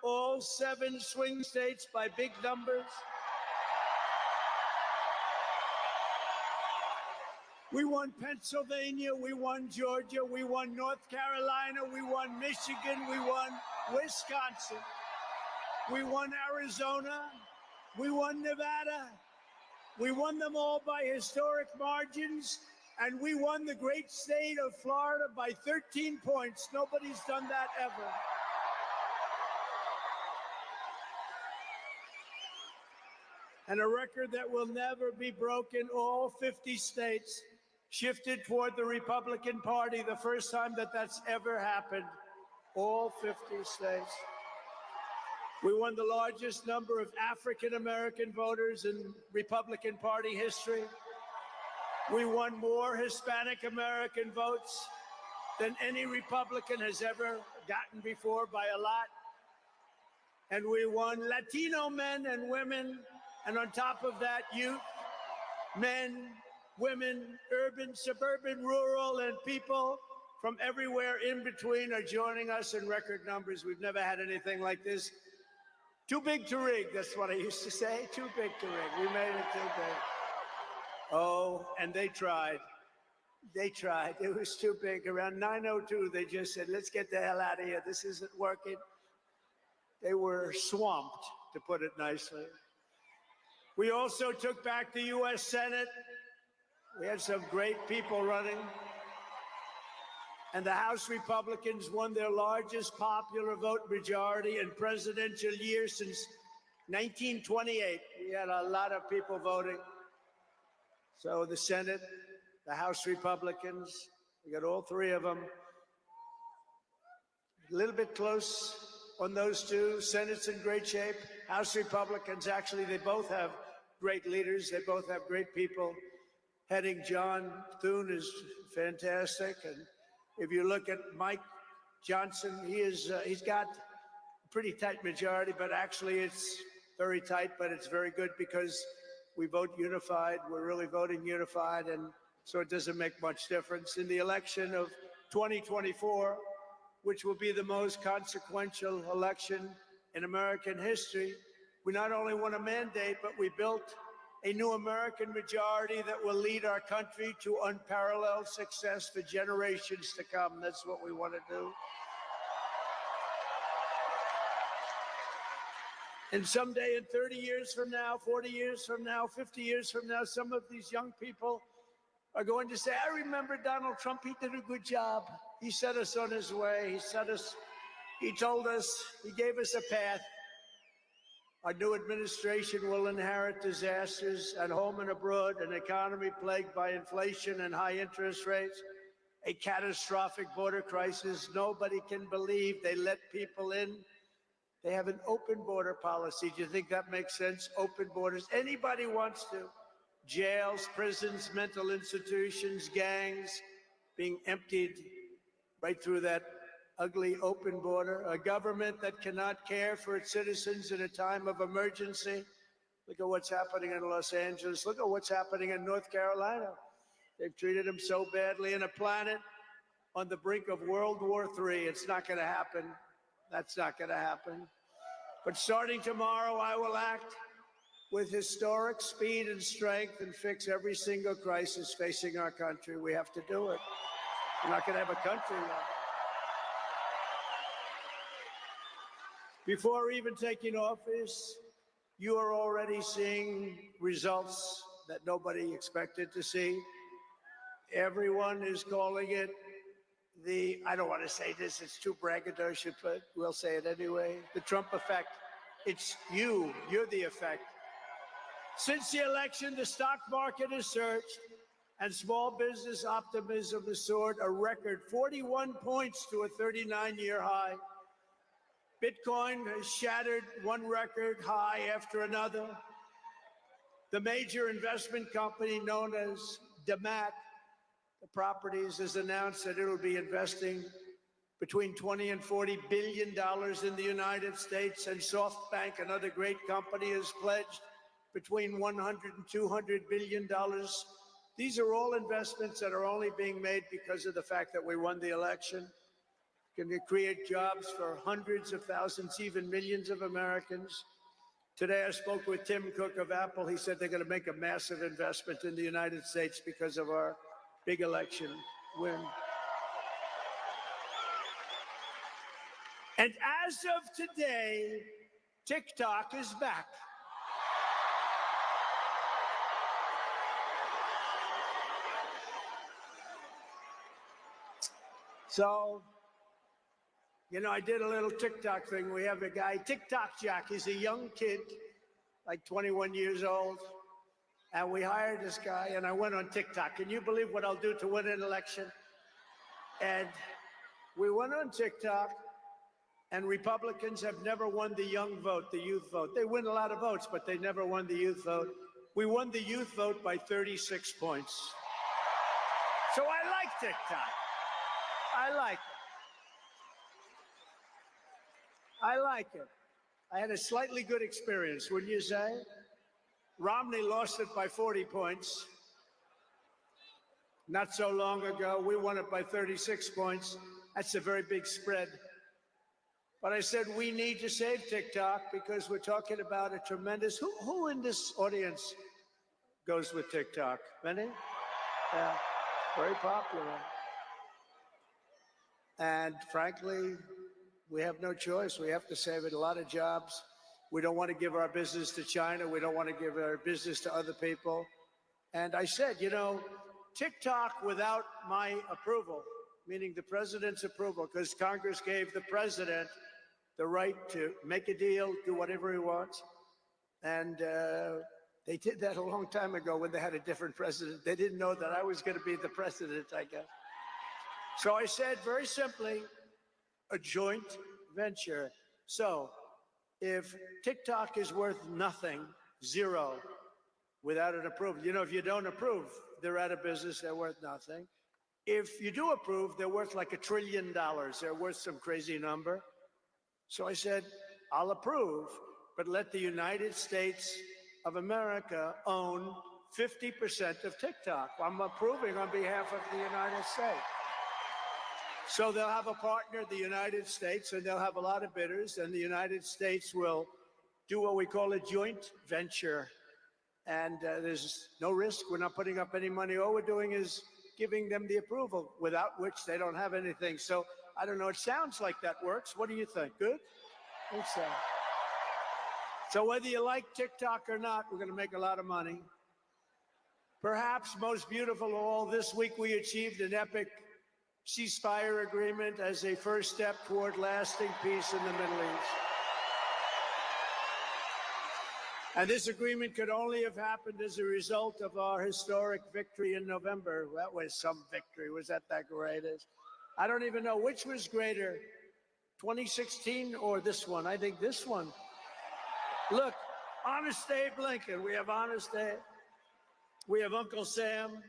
all 7 swing states by big numbers. We won Pennsylvania, we won Georgia, we won North Carolina, we won Michigan, we won Wisconsin, we won Arizona, we won Nevada. We won them all by historic margins, and we won the great state of Florida by 13 points. Nobody's done that ever. And a record that will never be broken. All 50 states shifted toward the Republican Party, the first time that that's ever happened. All 50 states. We won the largest number of African-American voters in Republican Party history. We won more Hispanic-American votes than any Republican has ever gotten before by a lot. And we won Latino men and women, and on top of that, youth, men, women, urban, suburban, rural, and people from everywhere in between are joining us in record numbers. We've never had anything like this. Too big to rig, that's what I used to say. Too big to rig. We made it too big. Oh, and they tried. They tried. It was too big. Around 9:02, they just said, let's get the hell out of here. This isn't working. They were swamped, to put it nicely. We also took back the U.S. Senate. We had some great people running. And the House Republicans won their largest popular vote majority in presidential years since 1928. We had a lot of people voting. So the Senate, the House Republicans, we got all 3 of them. A little bit close on those 2. Senate's in great shape. House Republicans, actually, they both have great leaders. They both have great people heading. John Thune is fantastic. And if you look at Mike Johnson, he's got a pretty tight majority, but actually it's very tight, but it's very good because we vote unified. We're really voting unified, and so it doesn't make much difference. In the election of 2024, which will be the most consequential election in American history, we not only won a mandate, but we built a new American majority that will lead our country to unparalleled success for generations to come. That's what we want to do. And someday, in 30 years from now, 40 years from now, 50 years from now, some of these young people are going to say, I remember Donald Trump, he did a good job. He set us on his way. He told us, he gave us a path. Our new administration will inherit disasters at home and abroad, an economy plagued by inflation and high interest rates, a catastrophic border crisis. Nobody can believe they let people in. They have an open border policy. Do you think that makes sense? Open borders. Anybody wants to. Jails, prisons, mental institutions, gangs being emptied right through that ugly open border, a government that cannot care for its citizens in a time of emergency. Look at what's happening in Los Angeles. Look at what's happening in North Carolina. They've treated them so badly. In a planet on the brink of World War III, it's not going to happen. That's not going to happen. But starting tomorrow, I will act with historic speed and strength and fix every single crisis facing our country. We have to do it. We're not going to have a country now. Before even taking office, you are already seeing results that nobody expected to see. Everyone is calling it I don't want to say this, it's too braggadocious, but we'll say it anyway, the Trump effect. It's you're the effect. Since the election, the stock market has surged and small business optimism has soared a record 41 points to a 39-year high. Bitcoin has shattered one record high after another. The major investment company known as DeMat, the properties, has announced that it will be investing between $20 and $40 billion in the United States, and SoftBank, another great company, has pledged between $100 and $200 billion. These are all investments that are only being made because of the fact that we won the election, Can create jobs for hundreds of thousands, even millions of Americans. Today, I spoke with Tim Cook of Apple. He said they're going to make a massive investment in the United States because of our big election win. And as of today, TikTok is back. So, you know, I did a little TikTok thing. We have a guy, TikTok Jack. He's a young kid, like 21 years old. And we hired this guy, and I went on TikTok. Can you believe what I'll do to win an election? And we went on TikTok, and Republicans have never won the young vote, the youth vote. They win a lot of votes, but they never won the youth vote. We won the youth vote by 36 points. So I like TikTok. I like it. I like it. I had a slightly good experience, wouldn't you say? Romney lost it by 40 points. Not so long ago, we won it by 36 points. That's a very big spread. But I said, we need to save TikTok because we're talking about a tremendous, who in this audience goes with TikTok? Many? Yeah, very popular. And frankly, we have no choice. We have to save it. A lot of jobs. We don't want to give our business to China. We don't want to give our business to other people. And I said, you know, TikTok without my approval, meaning the president's approval, because Congress gave the president the right to make a deal, do whatever he wants. And they did that a long time ago when they had a different president. They didn't know that I was going to be the president, I guess. So I said, very simply, a joint venture. So if TikTok is worth nothing, zero, without an approval, you know, if you don't approve, they're out of business, they're worth nothing. If you do approve, they're worth like $1 trillion. They're worth some crazy number. So I said, I'll approve, but let the United States of America own 50% of TikTok. I'm approving on behalf of the United States. So they'll have a partner, the United States, and they'll have a lot of bidders, and the United States will do what we call a joint venture. And there's no risk. We're not putting up any money. All we're doing is giving them the approval, without which they don't have anything. So I don't know. It sounds like that works. What do you think? Good? I think so. So whether you like TikTok or not, we're going to make a lot of money. Perhaps most beautiful of all, this week we achieved an epic ceasefire agreement as a first step toward lasting peace in the Middle East. And this agreement could only have happened as a result of our historic victory in November. That was some victory. Was that greatest? I don't even know which was greater, 2016 or this one. I think this one. Look, Honest Abe Lincoln. We have Honest Abe. We have Uncle Sam.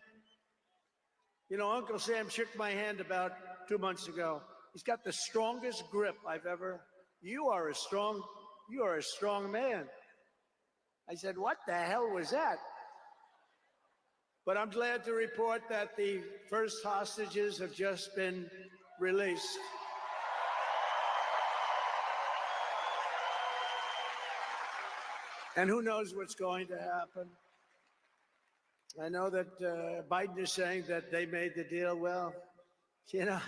You know, Uncle Sam shook my hand about 2 months ago. He's got the strongest grip I've ever. You are a strong man. I said, what the hell was that? But I'm glad to report that the first hostages have just been released. And who knows what's going to happen? I know that Biden is saying that they made the deal. Well, you know,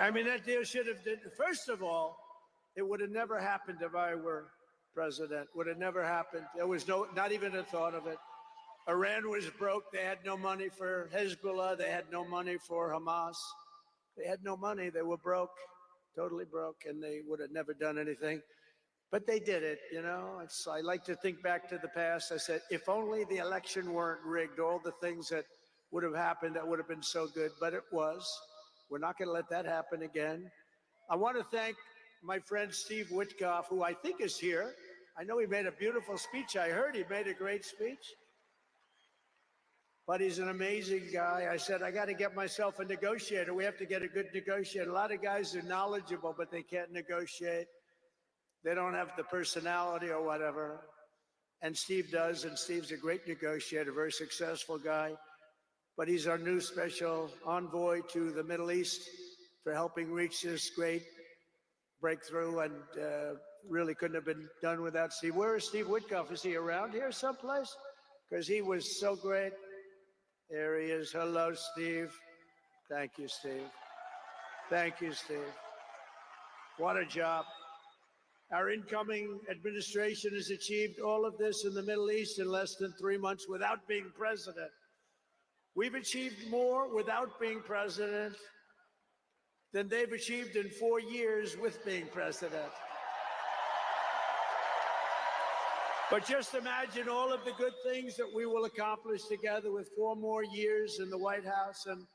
I mean, that deal should have done. First of all, it would have never happened if I were president. Would have never happened. There was not even a thought of it. Iran was broke. They had no money for Hezbollah. They had no money for Hamas. They had no money. They were broke, totally broke, and they would have never done anything. But they did it, you know. I like to think back to the past. I said, if only the election weren't rigged, all the things that would have happened, that would have been so good. But it was. We're not going to let that happen again. I want to thank my friend Steve Witkoff, who I think is here. I know he made a beautiful speech. I heard he made a great speech. But he's an amazing guy. I said, I got to get myself a negotiator. We have to get a good negotiator. A lot of guys are knowledgeable, but they can't negotiate. They don't have the personality or whatever. And Steve does, and Steve's a great negotiator, very successful guy. but he's our new special envoy to the Middle East for helping reach this great breakthrough, and really couldn't have been done without Steve. Where is Steve Witkoff? Is he around here someplace? Because he was so great. There he is. Hello, Steve. Thank you, Steve. Thank you, Steve. What a job. Our incoming administration has achieved all of this in the Middle East in less than 3 months without being president. We've achieved more without being president than they've achieved in 4 years with being president. But just imagine all of the good things that we will accomplish together with 4 more years in the White House, and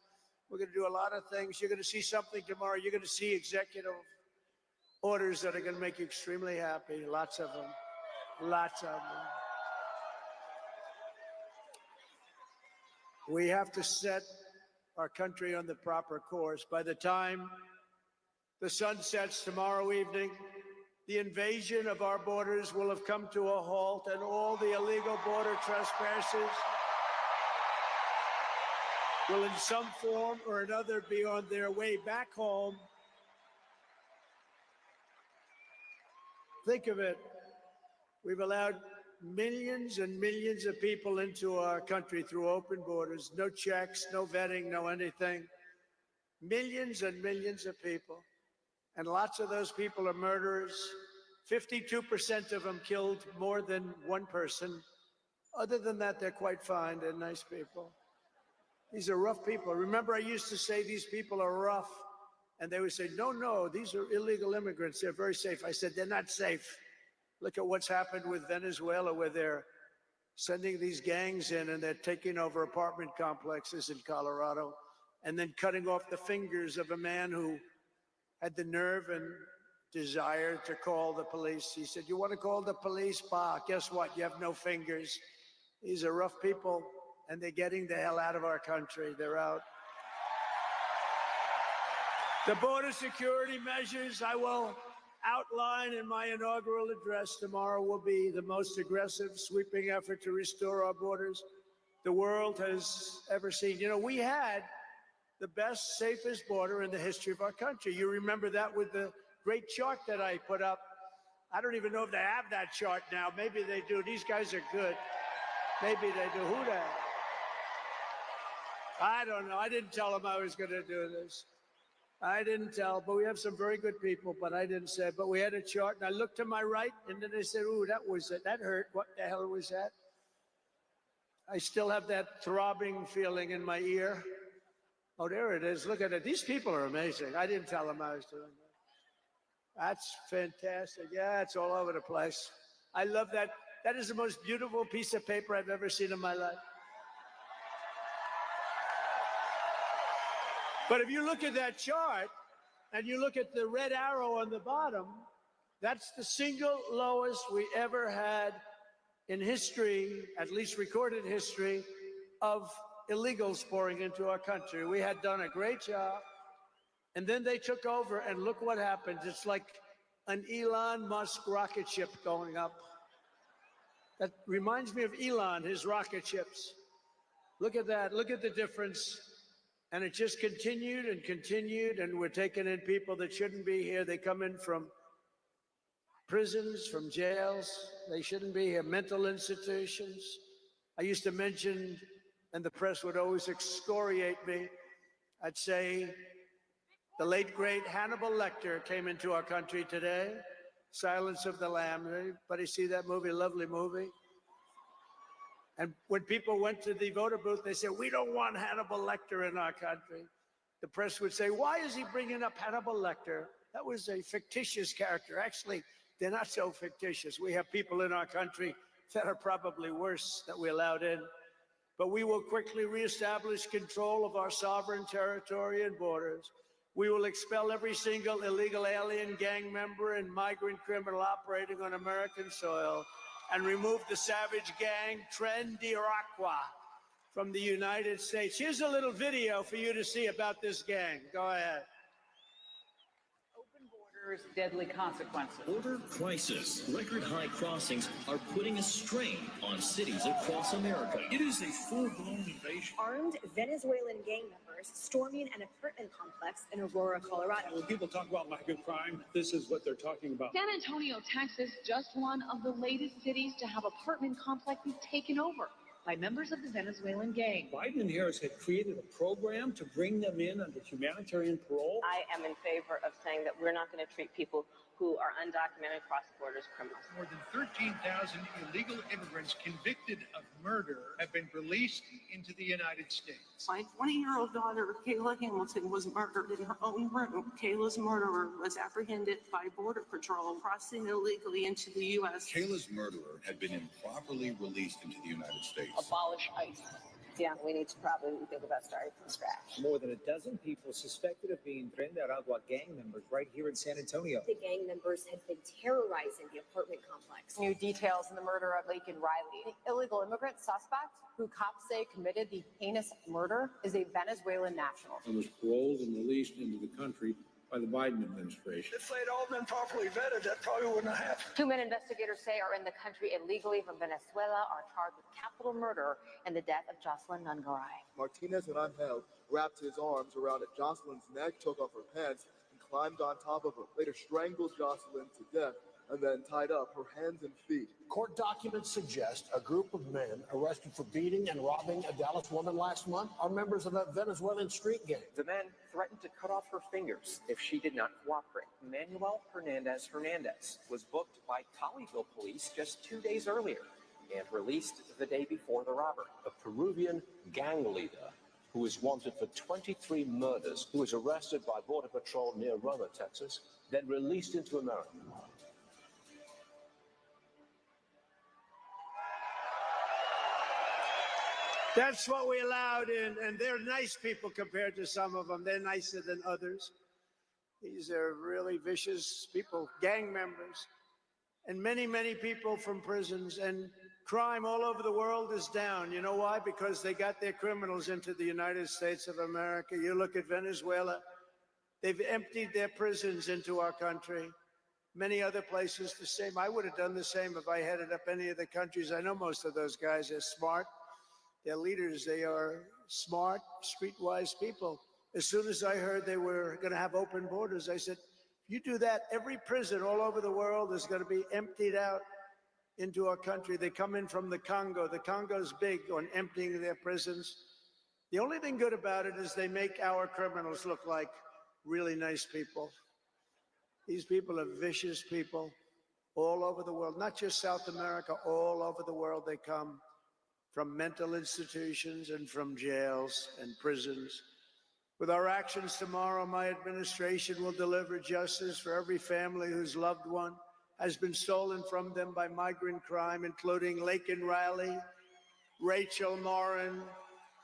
we're going to do a lot of things. You're going to see something tomorrow. You're going to see executive orders that are going to make you extremely happy. Lots of them. Lots of them. We have to set our country on the proper course. By the time the sun sets tomorrow evening, the invasion of our borders will have come to a halt, and all the illegal border trespassers will in some form or another be on their way back home. Think of it. We've allowed millions and millions of people into our country through open borders, no checks, no vetting, no anything. Millions and millions of people. And lots of those people are murderers. 52% of them killed more than one person. Other than that, they're quite fine. They're nice people. These are rough people. Remember, I used to say these people are rough. And they would say, no, no, these are illegal immigrants. They're very safe. I said, they're not safe. Look at what's happened with Venezuela, where they're sending these gangs in and they're taking over apartment complexes in Colorado and then cutting off the fingers of a man who had the nerve and desire to call the police. He said, you want to call the police? Bah, guess what? You have no fingers. These are rough people, and they're getting the hell out of our country. They're out. The border security measures I will outline in my inaugural address tomorrow will be the most aggressive, sweeping effort to restore our borders the world has ever seen. You know, we had the best, safest border in the history of our country. You remember that with the great chart that I put up. I don't even know if they have that chart now. Maybe they do. These guys are good. Maybe they do. Who the? I don't know. I didn't tell them I was going to do this. I didn't tell, but we have some very good people, but I didn't say. But we had a chart, and I looked to my right, and then they said, ooh, that was it. That hurt. What the hell was that? I still have that throbbing feeling in my ear. Oh, there it is. Look at it. These people are amazing. I didn't tell them I was doing that. That's fantastic. Yeah, it's all over the place. I love that. That is the most beautiful piece of paper I've ever seen in my life. But if you look at that chart and you look at the red arrow on the bottom, that's the single lowest we ever had in history, at least recorded history, of illegals pouring into our country. We had done a great job. And then they took over, and look what happened. It's like an Elon Musk rocket ship going up. That reminds me of Elon, his rocket ships. Look at that. Look at the difference. And it just continued and continued, and we're taking in people that shouldn't be here. They come in from prisons, from jails. They shouldn't be here. Mental institutions. I used to mention, and the press would always excoriate me, I'd say the late, great Hannibal Lecter came into our country today. Silence of the Lambs. Anybody see that movie? Lovely movie. And when people went to the voter booth, they said, we don't want Hannibal Lecter in our country. The press would say, why is he bringing up Hannibal Lecter? That was a fictitious character. Actually, they're not so fictitious. We have people in our country that are probably worse that we allowed in. But we will quickly reestablish control of our sovereign territory and borders. We will expel every single illegal alien, gang member, and migrant criminal operating on American soil, and remove the savage gang Tren de Aragua from the United States. Here's a little video for you to see about this gang. Go ahead. Open border Deadly consequences. Border crisis. Record high crossings are putting a strain on cities across America. It is a full-blown invasion. Armed Venezuelan gang members storming an apartment complex in Aurora, Colorado. When people talk about lack of crime, this is what they're talking about. San Antonio, Texas, just one of the latest cities to have apartment complexes taken over by members of the Venezuelan gang. Biden and Harris had created a program to bring them in under humanitarian parole. I am in favor of saying that we're not going to treat people who are undocumented cross-borders criminals. More than 13,000 illegal immigrants convicted of murder have been released into the United States. My 20-year-old daughter, Kayla Hamilton, was murdered in her own room. Kayla's murderer was apprehended by Border Patrol crossing illegally into the U.S. Kayla's murderer had been improperly released into the United States. Abolish ICE. Yeah, we need to probably think about starting from scratch. More than a dozen people suspected of being Tren de Aragua gang members right here in San Antonio. The gang members had been terrorizing the apartment complex. New details in the murder of Laken Riley. The illegal immigrant suspect, who cops say committed the heinous murder, is a Venezuelan national. And was paroled and released into the country by the Biden administration. If they'd all been properly vetted, that probably wouldn't have happened. 2 men investigators say are in the country illegally from Venezuela are charged with capital murder in the death of Jocelyn Nungaray. Martinez and Angel wrapped his arms around Jocelyn's neck, took off her pants, and climbed on top of her. Later strangled Jocelyn to death and then tied up her hands and feet. Court documents suggest a group of men arrested for beating and robbing a Dallas woman last month are members of a Venezuelan street gang. The men threatened to cut off her fingers if she did not cooperate. Manuel Hernandez was booked by Colleyville police just 2 days earlier and released the day before the robbery. A Peruvian gang leader who is wanted for 23 murders, who was arrested by Border Patrol near Roma, Texas, then released into America. That's what we allowed in, and they're nice people compared to some of them. They're nicer than others. These are really vicious people, gang members, and many, many people from prisons. And crime all over the world is down. You know why? Because they got their criminals into the United States of America. You look at Venezuela, they've emptied their prisons into our country. Many other places the same. I would have done the same if I headed up any of the countries. I know most of those guys are smart. They're leaders. They are smart, streetwise people. As soon as I heard they were going to have open borders, I said, if you do that, every prison all over the world is going to be emptied out into our country. They come in from the Congo. The Congo's big on emptying their prisons. The only thing good about it is they make our criminals look like really nice people. These people are vicious people all over the world, not just South America, all over the world they come. From mental institutions and from jails and prisons. With our actions tomorrow, my administration will deliver justice for every family whose loved one has been stolen from them by migrant crime, including Laken Riley, Rachel Morin,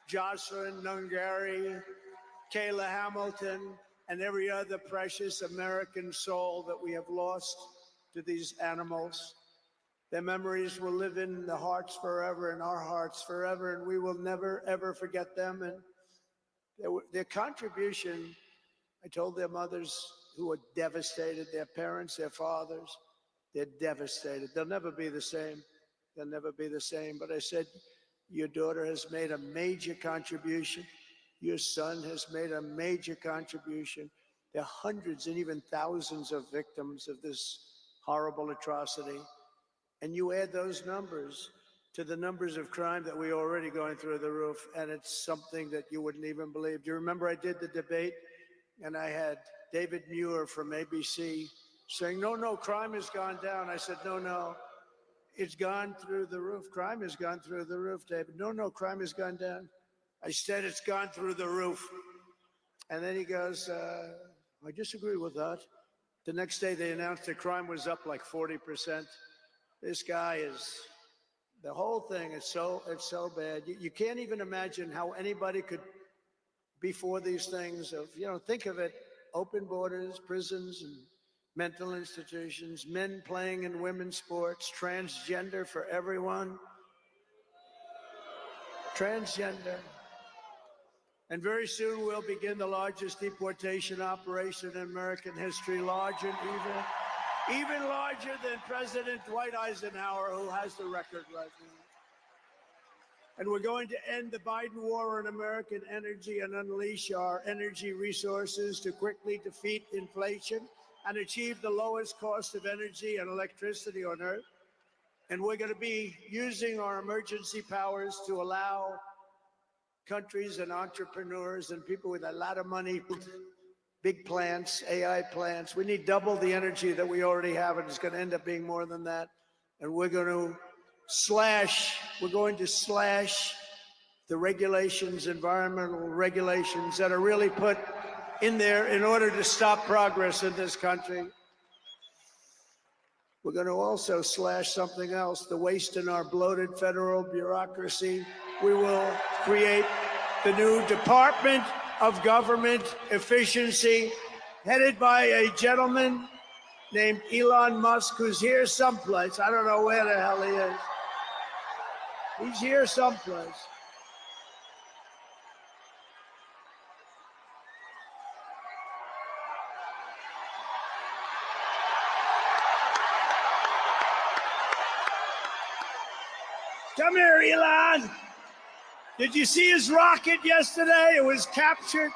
Jocelyn Nungaray, Kayla Hamilton, and every other precious American soul that we have lost to these animals. Their memories will live in the hearts forever, in our hearts forever, and we will never, ever forget them. And their contribution, I told their mothers who were devastated, their parents, their fathers, they're devastated. They'll never be the same. They'll never be the same. But I said, your daughter has made a major contribution. Your son has made a major contribution. There are hundreds and even thousands of victims of this horrible atrocity. And you add those numbers to the numbers of crime that we're already going through the roof, and it's something that you wouldn't even believe. Do you remember I did the debate, and I had David Muir from ABC saying, no, crime has gone down. I said, no, it's gone through the roof. Crime has gone through the roof, David. No, crime has gone down. I said it's gone through the roof. And then he goes, I disagree with that. The next day they announced that crime was up like 40%. This guy is, the whole thing is so bad. You can't even imagine how anybody could be for these things of, think of it, open borders, prisons and mental institutions, men playing in women's sports, transgender for everyone. Transgender. And very soon we'll begin the largest deportation operation in American history, larger, even larger than President Dwight Eisenhower, who has the record right now. And we're going to end the Biden war on American energy and unleash our energy resources to quickly defeat inflation and achieve the lowest cost of energy and electricity on earth. And we're going to be using our emergency powers to allow countries and entrepreneurs and people with a lot of money, big plants, AI plants. We need double the energy that we already have, and it's going to end up being more than that. And we're going to slash the regulations, environmental regulations that are really put in there in order to stop progress in this country. We're going to also slash something else, the waste in our bloated federal bureaucracy. We will create the new Department of Government Efficiency, headed by a gentleman named Elon Musk, who's here someplace. I don't know where the hell he is. He's here someplace. Come here, Elon. Did you see his rocket yesterday? It was captured.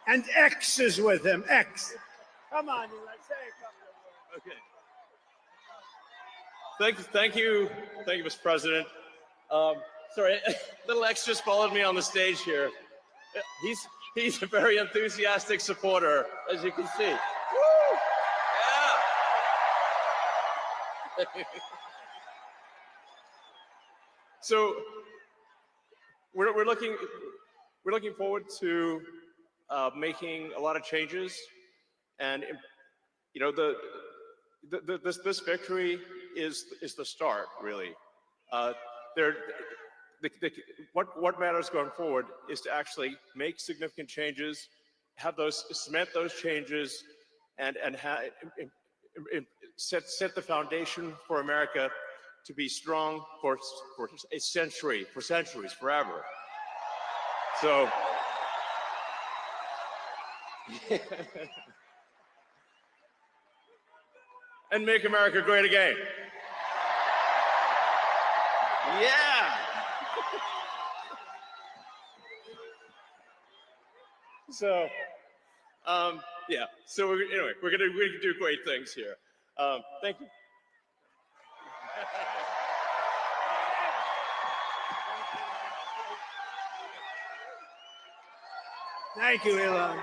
And X is with him. X. Come on, Elon. Say a couple of words. Okay. Thank you, Mr. President. Sorry, little X just followed me on the stage here. He's a very enthusiastic supporter, as you can see. Woo! Yeah. So we're looking forward to making a lot of changes, and you know this victory is the start, really. What matters going forward is to actually make significant changes, cement those changes, and set the foundation for America to be strong for a century, for centuries, forever. So. And make America great again. Yeah. So, yeah. So anyway, we're gonna do great things here. Thank you. Thank you, Elon.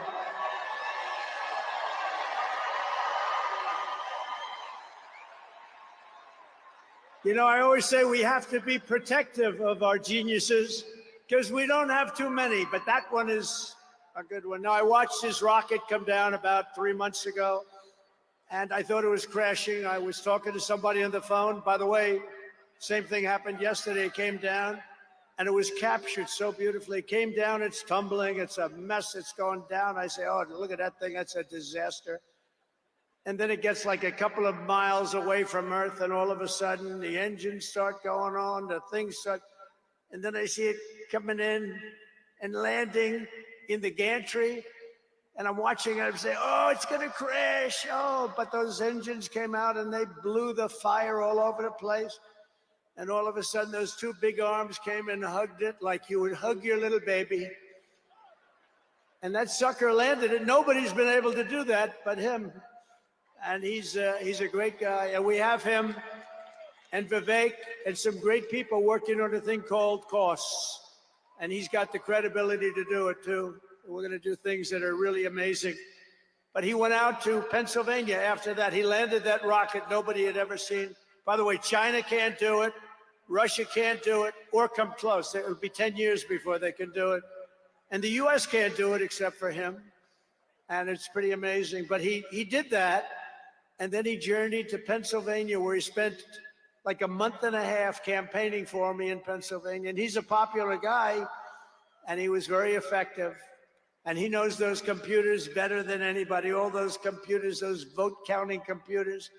You know, I always say we have to be protective of our geniuses because we don't have too many, but that one is a good one. Now, I watched his rocket come down about 3 months ago, and I thought it was crashing. I was talking to somebody on the phone. By the way, same thing happened yesterday. It came down, and it was captured so beautifully. It came down, it's tumbling, it's a mess, it's going down. I say, oh, look at that thing, that's a disaster. And then it gets like a couple of miles away from Earth, and all of a sudden the engines start going on, the things start, and then I see it coming in and landing in the gantry, and I'm watching it, I'm saying, oh, it's gonna crash, oh, but those engines came out and they blew the fire all over the place. And all of a sudden those two big arms came and hugged it like you would hug your little baby. And that sucker landed it. Nobody's been able to do that but him. And he's a great guy. And we have him and Vivek and some great people working on a thing called costs. And he's got the credibility to do it too. We're going to do things that are really amazing. But he went out to Pennsylvania after that. He landed that rocket nobody had ever seen. By the way, China can't do it. Russia can't do it or come close. It'll be 10 years before they can do it. And the US can't do it except for him. And it's pretty amazing. But he did that. And then he journeyed to Pennsylvania, where he spent like a month and a half campaigning for me in Pennsylvania. And he's a popular guy, and he was very effective. And he knows those computers better than anybody, all those computers, those vote counting computers.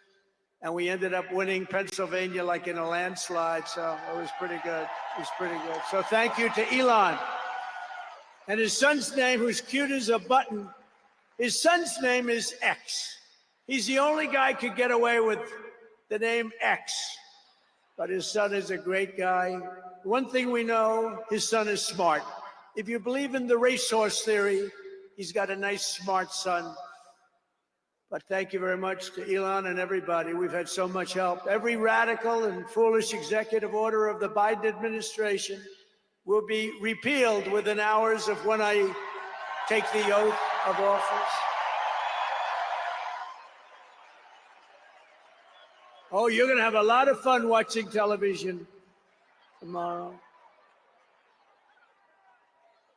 and we ended up winning Pennsylvania like in a landslide. So it was pretty good. It was pretty good. So thank you to Elon. And his son's name, who's cute as a button, his son's name is X. He's the only guy who could get away with the name X. But his son is a great guy. One thing we know, his son is smart. If you believe in the racehorse theory, he's got a nice, smart son. But thank you very much to Elon and everybody. We've had so much help. Every radical and foolish executive order of the Biden administration will be repealed within hours of when I take the oath of office. Oh, you're going to have a lot of fun watching television tomorrow.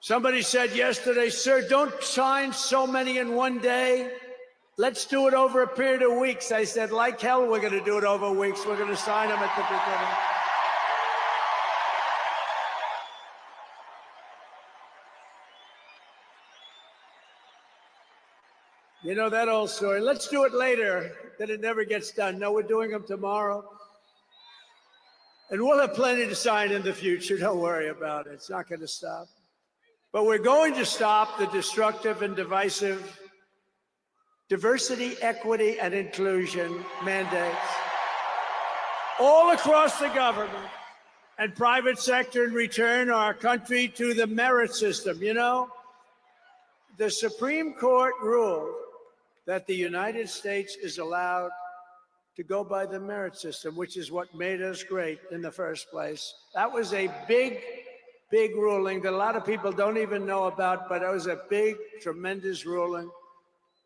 Somebody said yesterday, sir, don't sign so many in one day. Let's do it over a period of weeks. I said, like hell, we're going to do it over weeks. We're going to sign them at the beginning. You know that old story. Let's do it later. Then it never gets done. No, we're doing them tomorrow. And we'll have plenty to sign in the future. Don't worry about it. It's not going to stop. But we're going to stop the destructive and divisive diversity, equity, and inclusion mandates all across the government and private sector and return our country to the merit system. You know, the Supreme Court ruled that the United States is allowed to go by the merit system, which is what made us great in the first place. That was a big, big ruling that a lot of people don't even know about, but it was a big, tremendous ruling.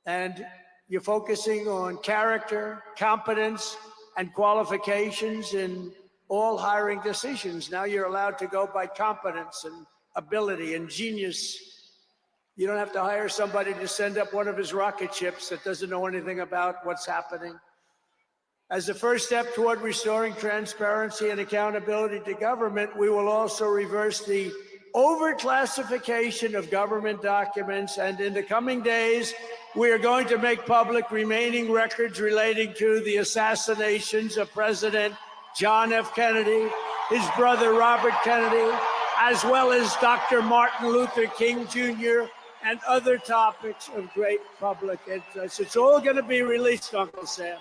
And you're focusing on character, competence, and qualifications in all hiring decisions. Now you're allowed to go by competence and ability and genius. You don't have to hire somebody to send up one of his rocket ships that doesn't know anything about what's happening. As a first step toward restoring transparency and accountability to government, we will also reverse the overclassification of government documents. And in the coming days, we are going to make public remaining records relating to the assassinations of President John F. Kennedy, his brother Robert Kennedy, as well as Dr. Martin Luther King Jr., and other topics of great public interest. It's all going to be released, Uncle Sam.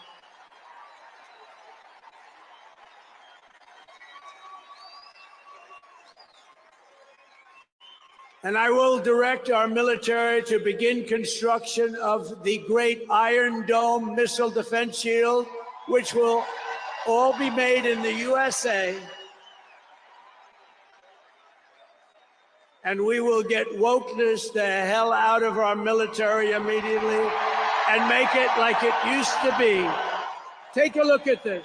And I will direct our military to begin construction of the great Iron Dome missile defense shield, which will all be made in the USA. And we will get wokeness the hell out of our military immediately and make it like it used to be. Take a look at this.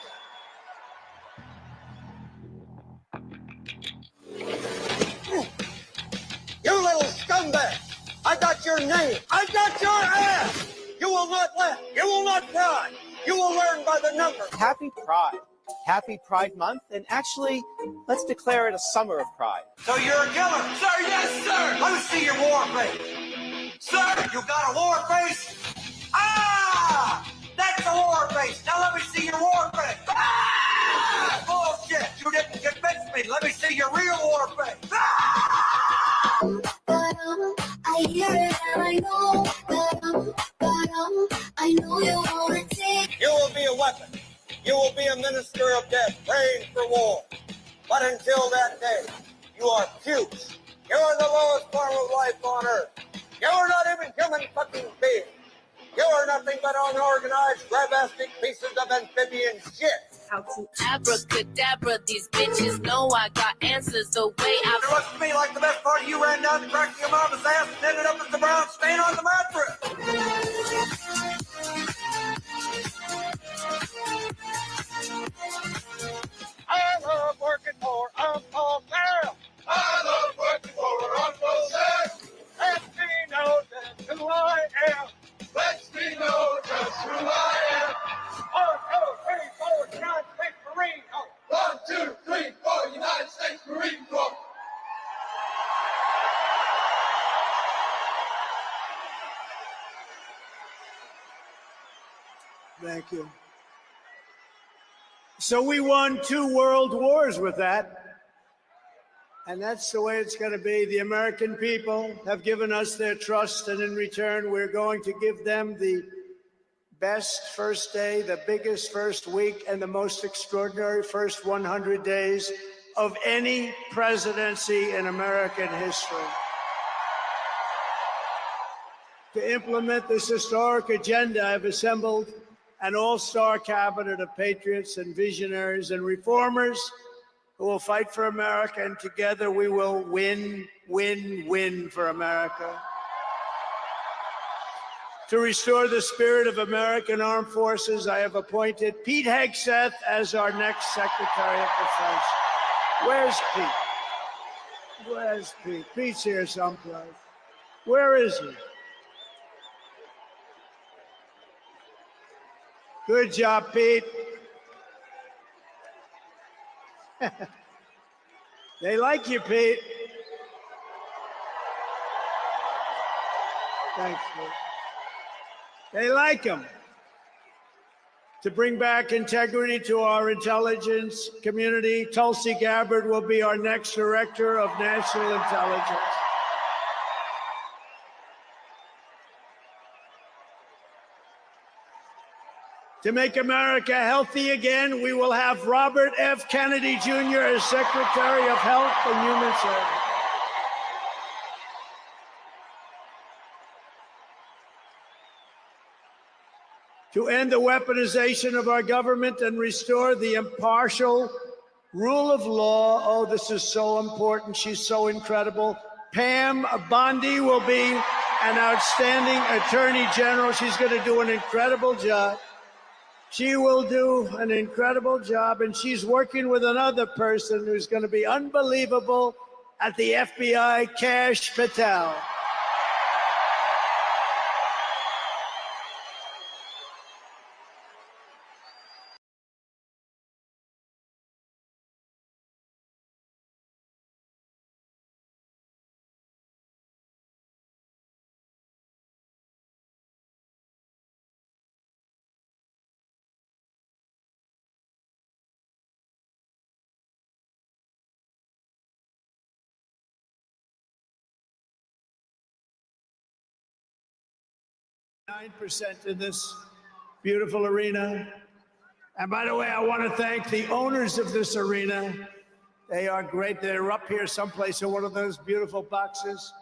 You little scumbag! I got your name! I got your ass! You will not laugh! You will not cry! You will learn by the number! Happy Pride. Happy Pride Month, and actually, let's declare it a summer of pride. So you're a killer? Sir, yes, sir! Let me see your war face! Sir, you got a war face? Ah! That's a war face! Now let me see your war face! Ah! Bullshit! You didn't convince me! Let me see your real war face! Ah! I hear it and I know, I know you wanna take. You will be a weapon. You will be a minister of death, praying for war. But until that day, you are puke. You are the lowest form of life on earth. You are not even human fucking beings. You are nothing but unorganized, grabastic pieces of amphibian shit. How to abracadabra, these bitches know I got answers the way I... It looks to me like the best part of you ran down the crack of your mama's ass and ended up as the brown stain on the mattress. I love working for Uncle Sam. I love working for Uncle Sam. Let me know just who I am. Let me know just who I am. 1, 2, 3, 4, United States Marine Corps. 1, 2, 3, 4, United States Marine Corps. Thank you. So we won 2 world wars with that. And that's the way it's going to be. The American people have given us their trust, and in return, we're going to give them the best first day, the biggest first week, and the most extraordinary first 100 days of any presidency in American history. To implement this historic agenda, I've assembled an all-star cabinet of patriots and visionaries and reformers who will fight for America, and together we will win, win, win for America. To restore the spirit of American armed forces, I have appointed Pete Hegseth as our next Secretary of Defense. Where's Pete? Where's Pete? Pete's here someplace. Where is he? Good job, Pete. They like you, Pete. Thanks, Pete. They like him. To bring back integrity to our intelligence community, Tulsi Gabbard will be our next Director of National Intelligence. To make America healthy again, we will have Robert F. Kennedy Jr. as Secretary of Health and Human Services. To end the weaponization of our government and restore the impartial rule of law. Oh, this is so important. She's so incredible. Pam Bondi will be an outstanding Attorney General. She's going to do an incredible job. She will do an incredible job, and she's working with another person who's going to be unbelievable at the FBI, Kash Patel. % in this beautiful arena. And by the way, I want to thank the owners of this arena. They are great. They're up here someplace in one of those beautiful boxes.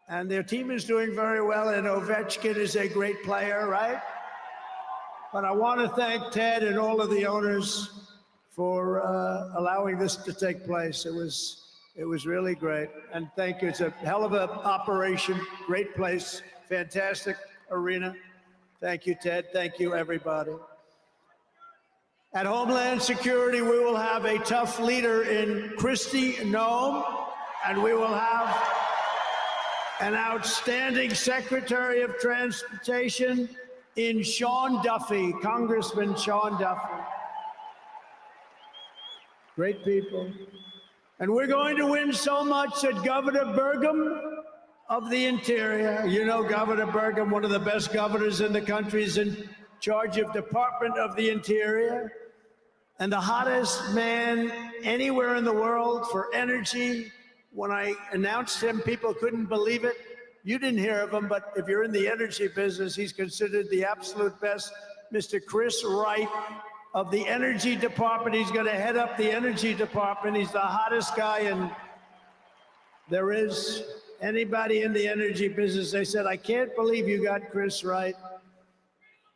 And their team is doing very well, and Ovechkin is a great player, right? But I want to thank Ted and all of the owners for allowing this to take place. It was really great. And thank you. It's a hell of an operation. Great place. Fantastic arena. Thank you, Ted. Thank you, everybody. At Homeland Security, we will have a tough leader in Kristi Noem, and we will have an outstanding Secretary of Transportation in Sean Duffy, Congressman Sean Duffy. Great people. And we're going to win so much that Governor Burgum of the Interior, you know Governor Burgum, one of the best governors in the country, is in charge of Department of the Interior, and the hottest man anywhere in the world for energy. When I announced him, people couldn't believe it. You didn't hear of him, but if you're in the energy business, he's considered the absolute best. Mr. Chris Wright of the Energy Department. He's going to head up the Energy Department. He's the hottest guy, and there is anybody in the energy business. They said, I can't believe you got Chris Wright.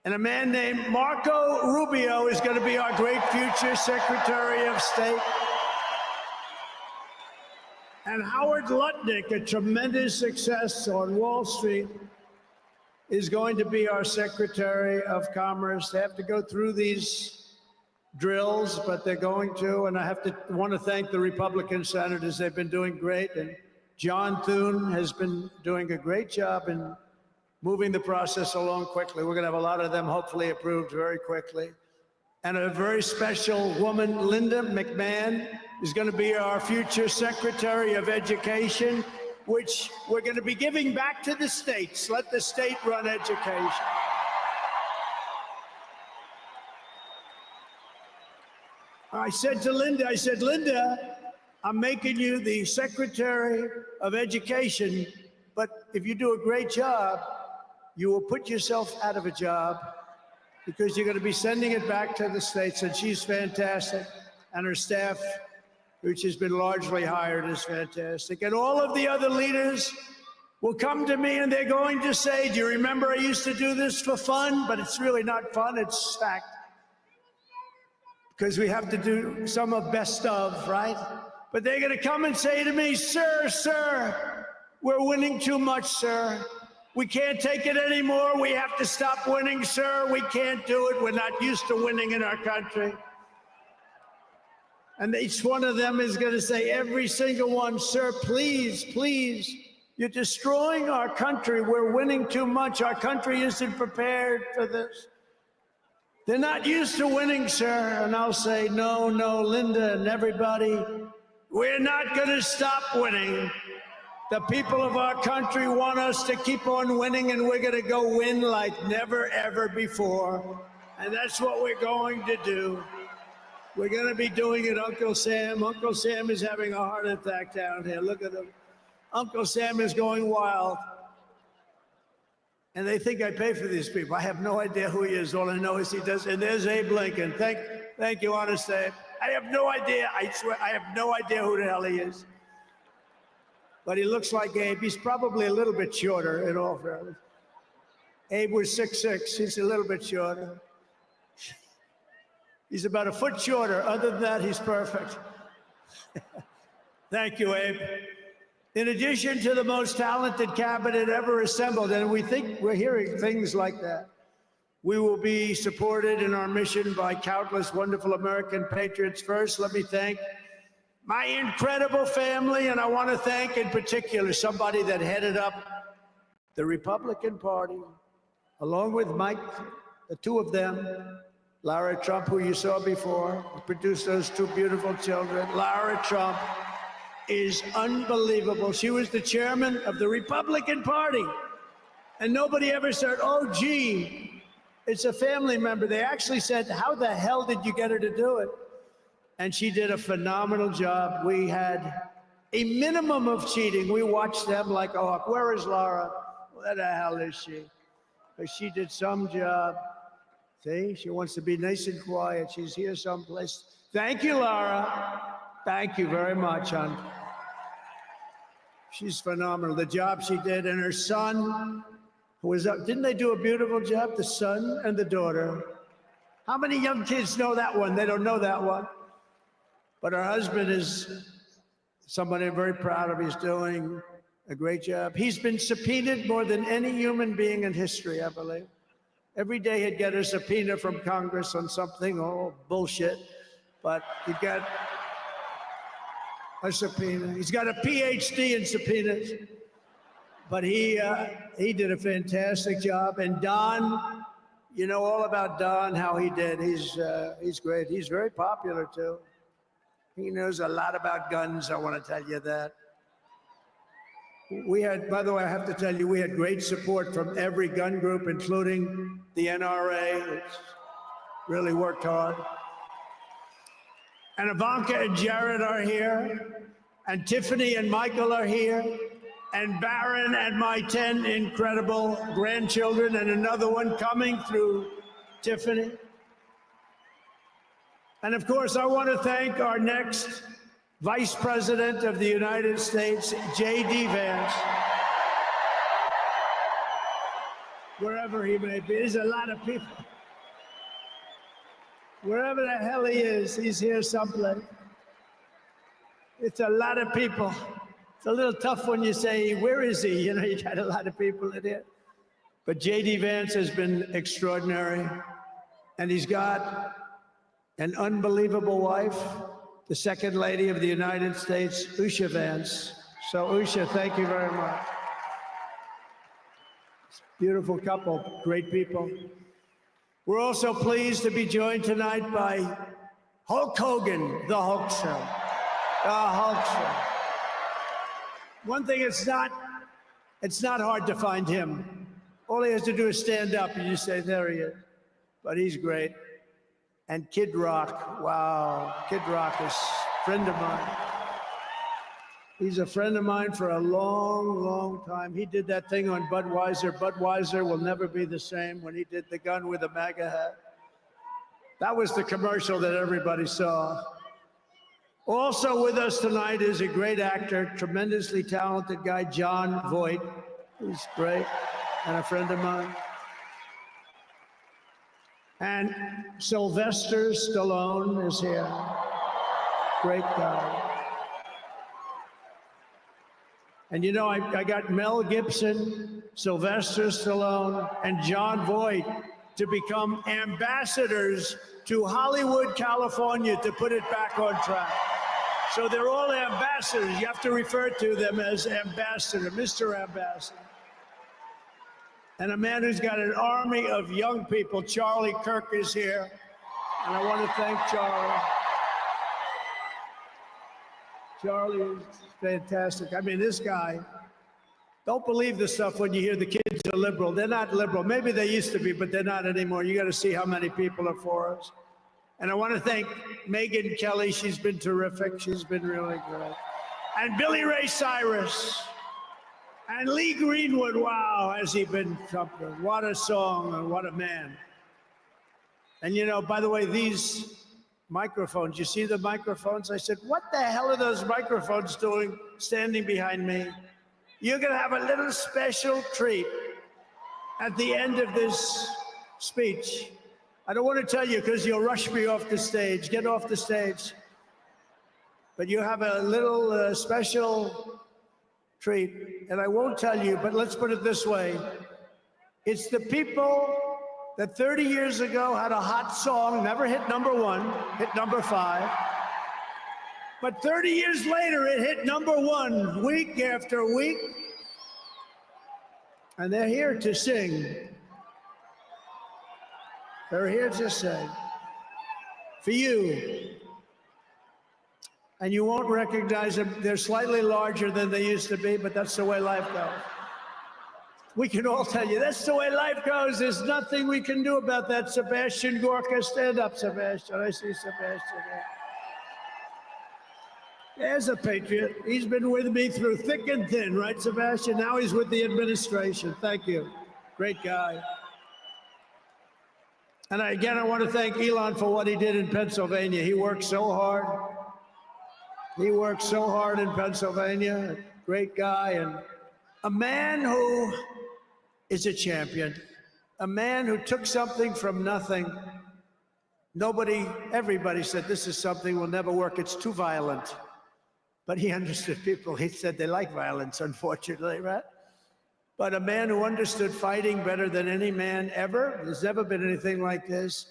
And a man named Marco Rubio is going to be our great future Secretary of State. And Howard Lutnick, a tremendous success on Wall Street, is going to be our Secretary of Commerce. They have to go through these drills, but they're going to. And I want to thank the Republican senators. They've been doing great. And John Thune has been doing a great job in moving the process along quickly. We're going to have a lot of them hopefully approved very quickly. And a very special woman, Linda McMahon, is going to be our future Secretary of Education, which we're going to be giving back to the states. Let the state run education. I said to Linda, Linda, I'm making you the Secretary of Education, but if you do a great job, you will put yourself out of a job because you're going to be sending it back to the states. And she's fantastic. And her staff, which has been largely hired, is fantastic. And all of the other leaders will come to me and they're going to say, do you remember I used to do this for fun? But it's really not fun, it's fact. Because we have to do some of best of, right? But they're going to come and say to me, sir, we're winning too much, sir. We can't take it anymore. We have to stop winning, sir. We can't do it. We're not used to winning in our country. And each one of them is going to say, every single one, sir, please, you're destroying our country. We're winning too much. Our country isn't prepared for this. They're not used to winning, sir. And I'll say, no, Linda and everybody, we're not going to stop winning. The people of our country want us to keep on winning, and we're going to go win like never, ever before. And that's what we're going to do. We're going to be doing it, Uncle Sam. Uncle Sam is having a heart attack down here. Look at him. Uncle Sam is going wild. And they think I pay for these people. I have no idea who he is. All I know is he does. And there's Abe Lincoln. Thank you, honest Abe. I have no idea. I swear, I have no idea who the hell he is. But he looks like Abe. He's probably a little bit shorter, in all fairness. Abe was 6'6". He's a little bit shorter. He's about a foot shorter. Other than that, he's perfect. Thank you, Abe. In addition to the most talented cabinet ever assembled, and we think we're hearing things like that, we will be supported in our mission by countless wonderful American patriots. First, let me thank my incredible family, and I want to thank in particular somebody that headed up the Republican Party, along with Mike, the two of them, Lara Trump, who you saw before, who produced those two beautiful children. Lara Trump is unbelievable. She was the chairman of the Republican Party. And nobody ever said, oh, gee, it's a family member. They actually said, how the hell did you get her to do it? And she did a phenomenal job. We had a minimum of cheating. We watched them like, oh, where is Laura? Where the hell is she? But she did some job. See, she wants to be nice and quiet. She's here someplace. Thank you, Laura. Thank you very much, hon. She's phenomenal. The job she did, and her son, who was up. Didn't they do a beautiful job? The son and the daughter. How many young kids know that one? They don't know that one. But her husband is somebody I'm very proud of. He's doing a great job. He's been subpoenaed more than any human being in history, I believe. Every day he'd get a subpoena from Congress on something, oh, bullshit. But he'd get a subpoena. He's got a PhD in subpoenas. But he did a fantastic job. And Don, you know all about Don, how he did. He's great. He's very popular, too. He knows a lot about guns, I want to tell you that. We had, by the way, I have to tell you, we had great support from every gun group, including the NRA, which really worked hard. And Ivanka and Jared are here, and Tiffany and Michael are here, and Barron and my 10 incredible grandchildren, and another one coming through Tiffany. And of course, I want to thank our next Vice President of the United States, J.D. Vance. Wherever he may be, there's a lot of people. Wherever the hell he is, he's here someplace. It's a lot of people. It's a little tough when you say, where is he? You know, you got a lot of people in here. But J.D. Vance has been extraordinary. And he's got an unbelievable wife, the Second Lady of the United States, Usha Vance. So Usha, thank you very much. Beautiful couple, great people. We're also pleased to be joined tonight by Hulk Hogan, the Hulkster. The Hulkster. One thing, it's not hard to find him. All he has to do is stand up and you say, there he is. But he's great. And Kid Rock. Wow, Kid Rock is a friend of mine. He's a friend of mine for a long, long time. He did that thing on Budweiser. Budweiser will never be the same when he did the gun with the MAGA hat. That was the commercial that everybody saw. Also with us tonight is a great actor, tremendously talented guy, Jon Voight. He's great and a friend of mine. And Sylvester Stallone is here. Great guy. And you know, I got Mel Gibson, Sylvester Stallone, and Jon Voight to become ambassadors to Hollywood, California, to put it back on track. So they're all ambassadors. You have to refer to them as ambassador, Mr. Ambassador. And a man who's got an army of young people, Charlie Kirk, is here. And I want to thank Charlie. Charlie is fantastic. I mean, this guy, don't believe the stuff when you hear the kids are liberal. They're not liberal. Maybe they used to be, but they're not anymore. You got to see how many people are for us. And I want to thank Megyn Kelly. She's been terrific. She's been really good. And Billy Ray Cyrus. And Lee Greenwood. Wow, has he been something. What a song and what a man. And you know, by the way, these microphones, you see the microphones? I said, what the hell are those microphones doing standing behind me? You're going to have a little special treat at the end of this speech. I don't want to tell you because you'll rush me off the stage. Get off the stage. But you have a little special treat, and I won't tell you, but let's put it this way. It's the people that 30 years ago had a hot song, never hit #1, hit #5. But 30 years later, it hit #1 week after week. And they're here to sing. They're here to sing for you. And you won't recognize them. They're slightly larger than they used to be, but that's the way life goes. We can all tell you, that's the way life goes. There's nothing we can do about that. Sebastian Gorka, stand up, Sebastian. I see Sebastian there. There's a patriot. He's been with me through thick and thin, right, Sebastian? Now he's with the administration. Thank you. Great guy. And again, I want to thank Elon for what he did in Pennsylvania. He worked so hard. He worked so hard in Pennsylvania. Great guy. And a man who is a champion. A man who took something from nothing. Everybody said, this is something will never work. It's too violent. But he understood people. He said they like violence, unfortunately, right? But a man who understood fighting better than any man ever. There's never been anything like this.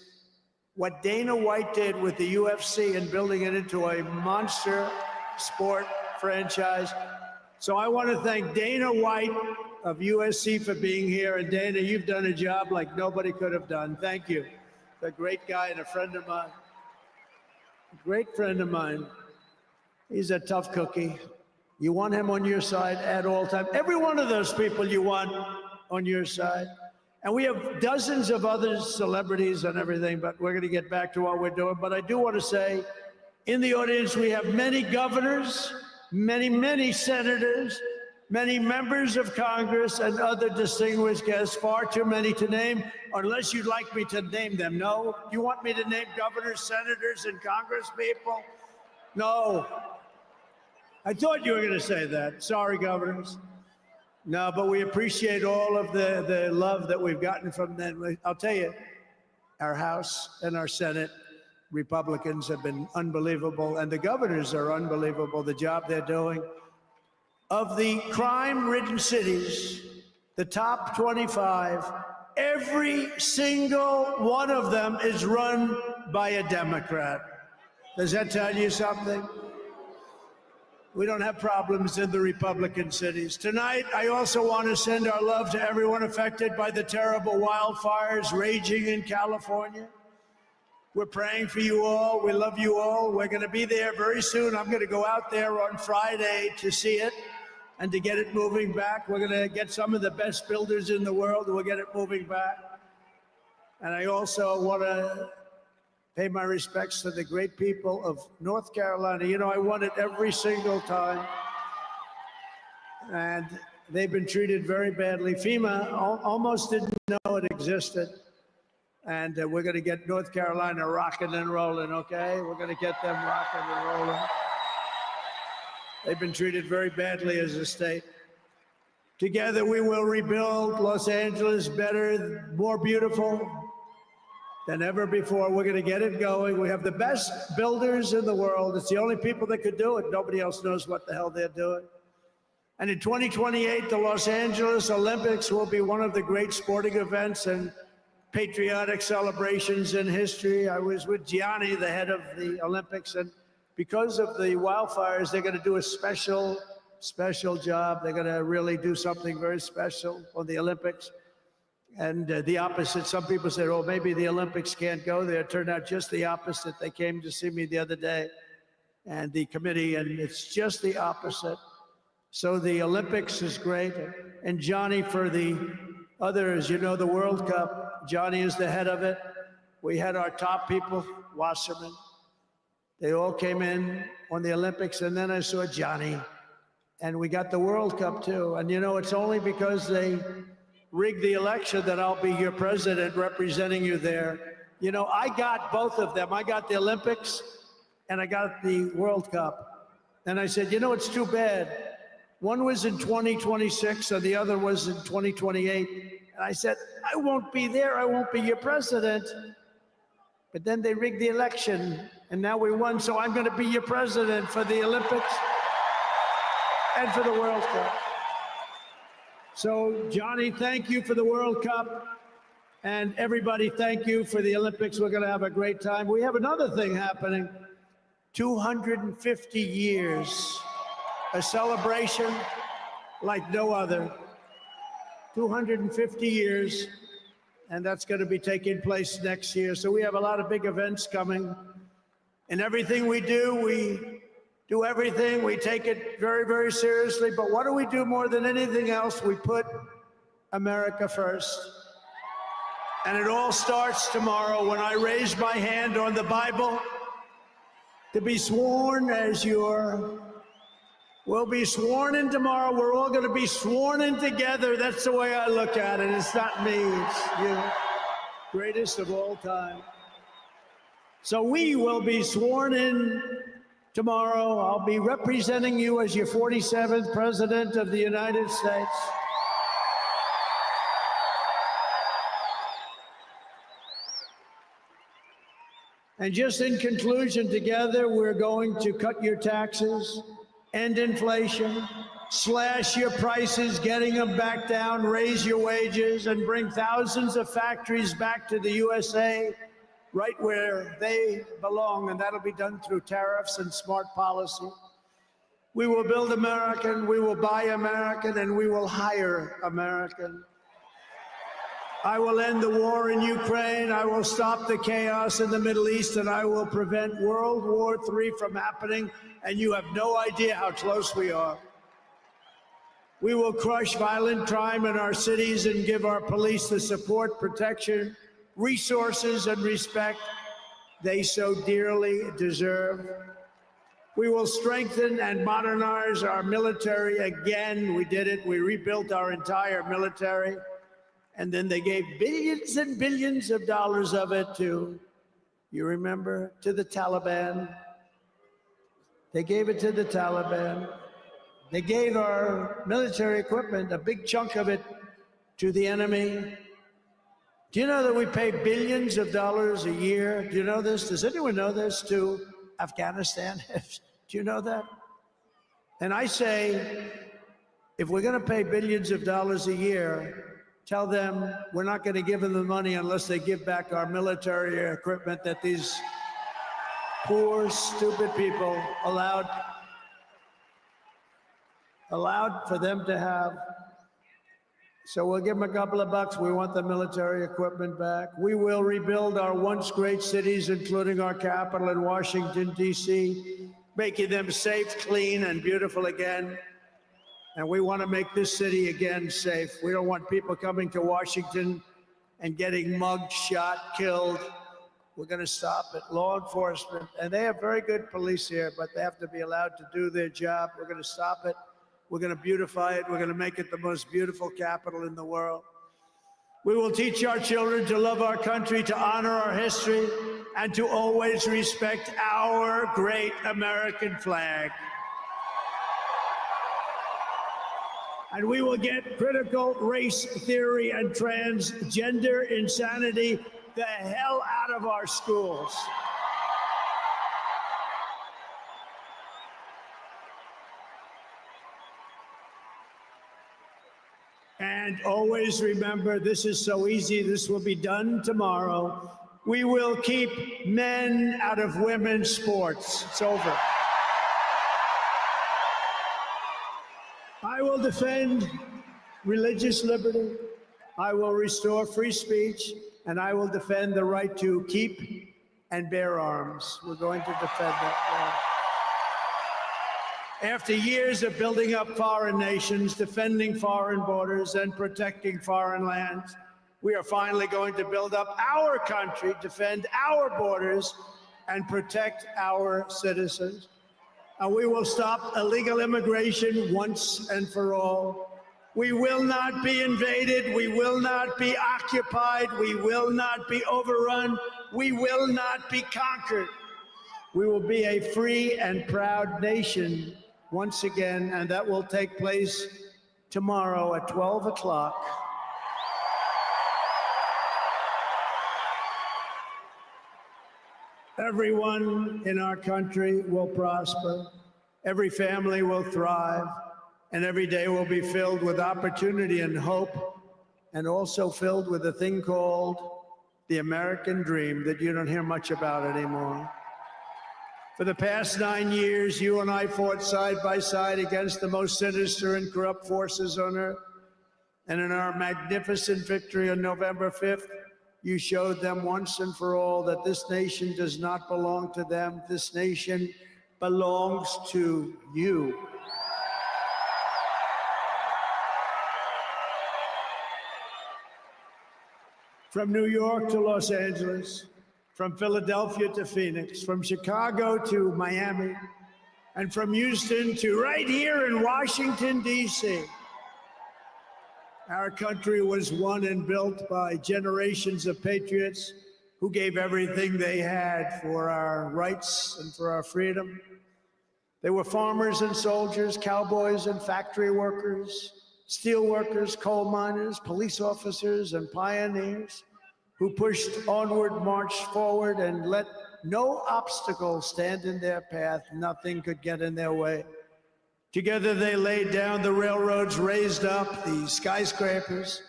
What Dana White did with the UFC and building it into a monster sport franchise. So I want to thank Dana White of USC for being here. And Dana, you've done a job like nobody could have done. Thank you. A great guy and a friend of mine. A great friend of mine. He's a tough cookie. You want him on your side at all times. Every one of those people you want on your side. And we have dozens of other celebrities and everything, but we're going to get back to what we're doing. But I do want to say, in the audience, we have many governors, many senators, many members of Congress, and other distinguished guests, far too many to name, unless you'd like me to name them. No? You want me to name governors, senators, and Congress people? No. I thought you were going to say that. Sorry, governors. No, but we appreciate all of the love that we've gotten from them. I'll tell you, our House and our Senate Republicans have been unbelievable, and the governors are unbelievable, the job they're doing. Of the crime-ridden cities, the top 25, every single one of them is run by a Democrat. Does that tell you something? We don't have problems in the Republican cities. Tonight, I also want to send our love to everyone affected by the terrible wildfires raging in California. We're praying for you all. We love you all. We're going to be there very soon. I'm going to go out there on Friday to see it and to get it moving back. We're going to get some of the best builders in the world, and we'll get it moving back. And I also want to pay my respects to the great people of North Carolina. You know, I won it every single time. And they've been treated very badly. FEMA almost didn't know it existed. And we're going to get North Carolina rocking and rolling, okay? We're going to get them rocking and rolling. They've been treated very badly as a state. Together, we will rebuild Los Angeles better, more beautiful than ever before. We're going to get it going. We have the best builders in the world. It's the only people that could do it. Nobody else knows what the hell they're doing. And in 2028, the Los Angeles Olympics will be one of the great sporting events and patriotic celebrations in history. I was with Gianni, the head of the Olympics, and because of the wildfires, they're going to do a special job. They're going to really do something very special for the Olympics. And the opposite, some people said, oh, maybe the Olympics can't go there. It turned out just the opposite. They came to see me the other day, and the committee, and it's just the opposite. So the Olympics is great. And Johnny, for the others, you know, the World Cup, Johnny is the head of it. We had our top people, Wasserman. They all came in on the Olympics, and then I saw Johnny. And we got the World Cup, too. And, you know, it's only because they rigged the election that I'll be your president representing you there. You know, I got both of them. I got the Olympics, and I got the World Cup. And I said, you know, it's too bad. One was in 2026 and the other was in 2028. And I said, I won't be there. I won't be your president. But then they rigged the election and now we won. So I'm going to be your president for the Olympics and for the World Cup. So Johnny, thank you for the World Cup. And everybody, thank you for the Olympics. We're going to have a great time. We have another thing happening. 250 years. A celebration like no other. 250 years, and that's going to be taking place next year. So we have a lot of big events coming. And everything we do everything. We take it very, very seriously. But what do we do more than anything else? We put America first. And it all starts tomorrow when I raise my hand on the Bible to be sworn as your. We'll be sworn in tomorrow. We're all going to be sworn in together. That's the way I look at it. It's not me. It's you. Greatest of all time. So we will be sworn in tomorrow. I'll be representing you as your 47th President of the United States. And just in conclusion, together, we're going to cut your taxes, end inflation, slash your prices, getting them back down, raise your wages, and bring thousands of factories back to the USA, right where they belong, and that'll be done through tariffs and smart policy. We will build American, we will buy American, and we will hire American. I will end the war in Ukraine, I will stop the chaos in the Middle East, and I will prevent World War III from happening, and you have no idea how close we are. We will crush violent crime in our cities and give our police the support, protection, resources, and respect they so dearly deserve. We will strengthen and modernize our military again. We did it. We rebuilt our entire military. And then they gave billions and billions of dollars of it to, you remember, to the Taliban. They gave it to the Taliban. They gave our military equipment, a big chunk of it, to the enemy. Do you know that we pay billions of dollars a year? Do you know this? Does anyone know this? To Afghanistan? Do you know that? And I say, if we're going to pay billions of dollars a year, tell them we're not going to give them the money unless they give back our military equipment that these poor, stupid people allowed for them to have. So we'll give them a couple of bucks. We want the military equipment back. We will rebuild our once great cities, including our capital in Washington, D.C., making them safe, clean, and beautiful again. And we want to make this city again safe. We don't want people coming to Washington and getting mugged, shot, killed. We're going to stop it. Law enforcement, and they have very good police here, but they have to be allowed to do their job. We're going to stop it. We're going to beautify it. We're going to make it the most beautiful capital in the world. We will teach our children to love our country, to honor our history, and to always respect our great American flag. And we will get critical race theory and transgender insanity the hell out of our schools. And always remember, this is so easy, this will be done tomorrow. We will keep men out of women's sports. It's over. I will defend religious liberty. I will restore free speech, and I will defend the right to keep and bear arms. We're going to defend that. After years of building up foreign nations, defending foreign borders, and protecting foreign lands, we are finally going to build up our country, defend our borders, and protect our citizens. And we will stop illegal immigration once and for all. We will not be invaded. We will not be occupied. We will not be overrun. We will not be conquered. We will be a free and proud nation once again, and that will take place tomorrow at 12 o'clock. Everyone in our country will prosper, every family will thrive, and every day will be filled with opportunity and hope, and also filled with a thing called the American dream that you don't hear much about anymore. For the past 9 years, you and I fought side by side against the most sinister and corrupt forces on earth. And in our magnificent victory on November 5th, you showed them once and for all that this nation does not belong to them. This nation belongs to you. From New York to Los Angeles, from Philadelphia to Phoenix, from Chicago to Miami, and from Houston to right here in Washington, D.C. Our country was won and built by generations of patriots who gave everything they had for our rights and for our freedom. They were farmers and soldiers, cowboys and factory workers, steel workers, coal miners, police officers, and pioneers who pushed onward, marched forward, and let no obstacle stand in their path. Nothing could get in their way. Together they laid down the railroads, raised up the skyscrapers,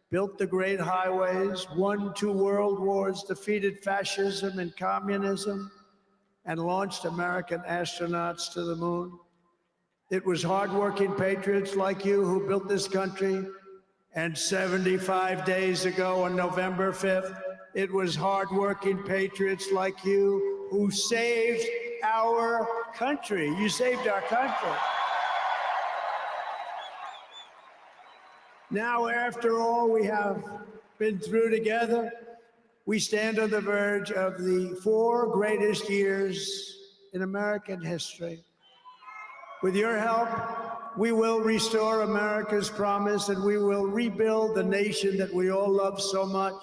built the great highways, won 2 world wars, defeated fascism and communism, and launched American astronauts to the moon. It was hardworking patriots like you who built this country. And 75 days ago on November 5th, it was hardworking patriots like you who saved our country. You saved our country. Now, after all we have been through together, we stand on the verge of the 4 greatest years in American history. With your help, we will restore America's promise, and we will rebuild the nation that we all love so much.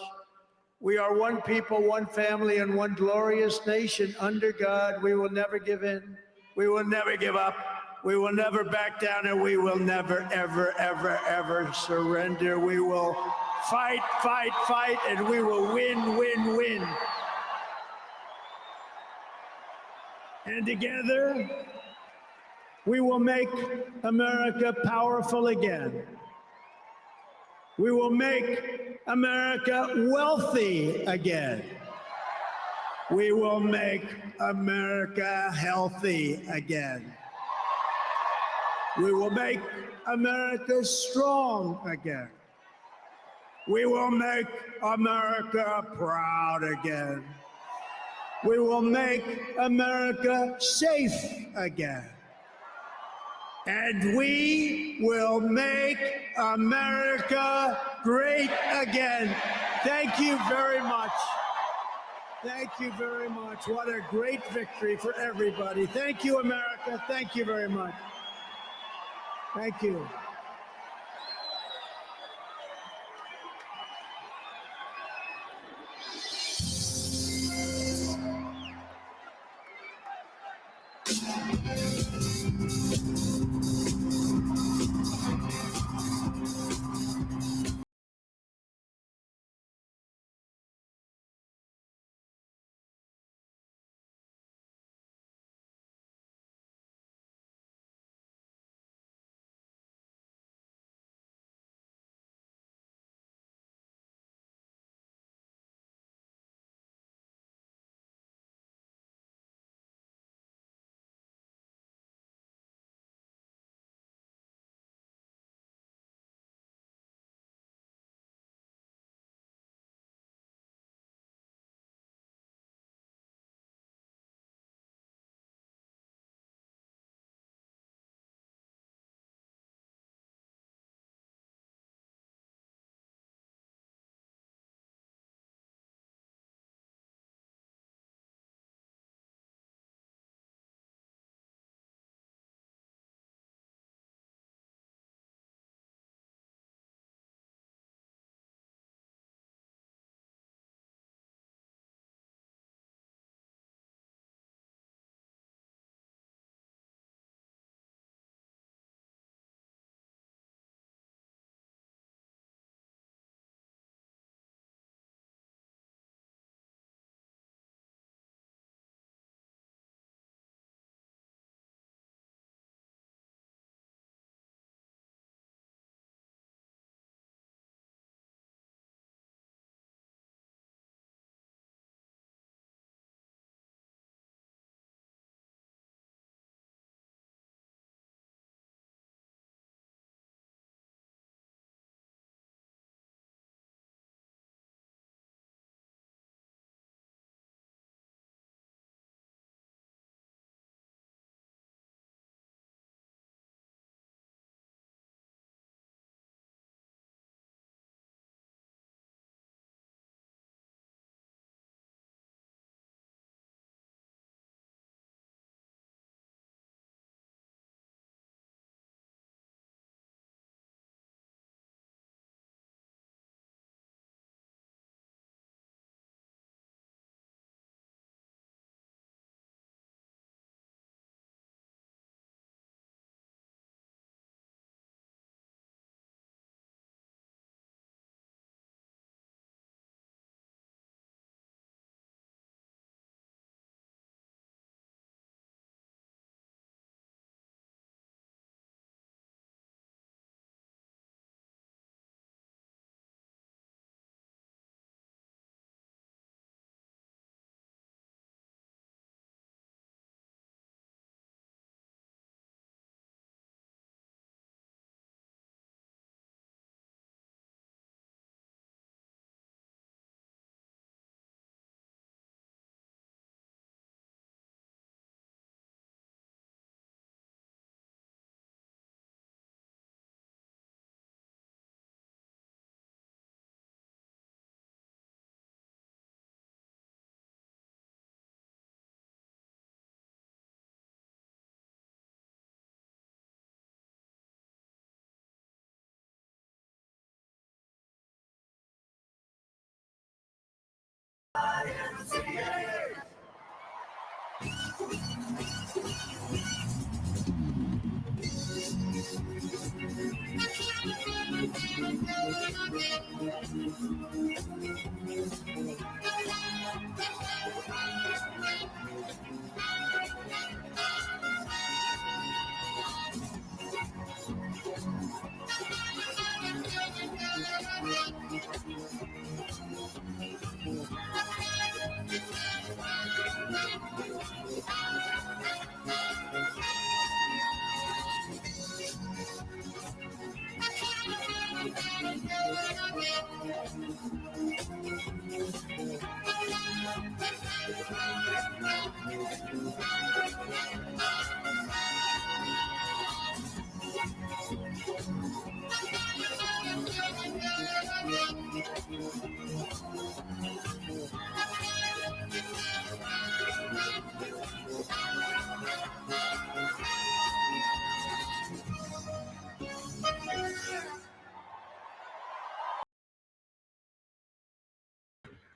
We are one people, one family, and one glorious nation under God. We will never give in. We will never give up. We will never back down, and we will never, ever, ever, ever surrender. We will fight, fight, fight, and we will win, win, win. And together, we will make America powerful again. We will make America wealthy again. We will make America healthy again. We will make America strong again. We will make America proud again. We will make America safe again. And we will make America great again. Thank you very much. Thank you very much. What a great victory for everybody. Thank you, America. Thank you very much. Thank you.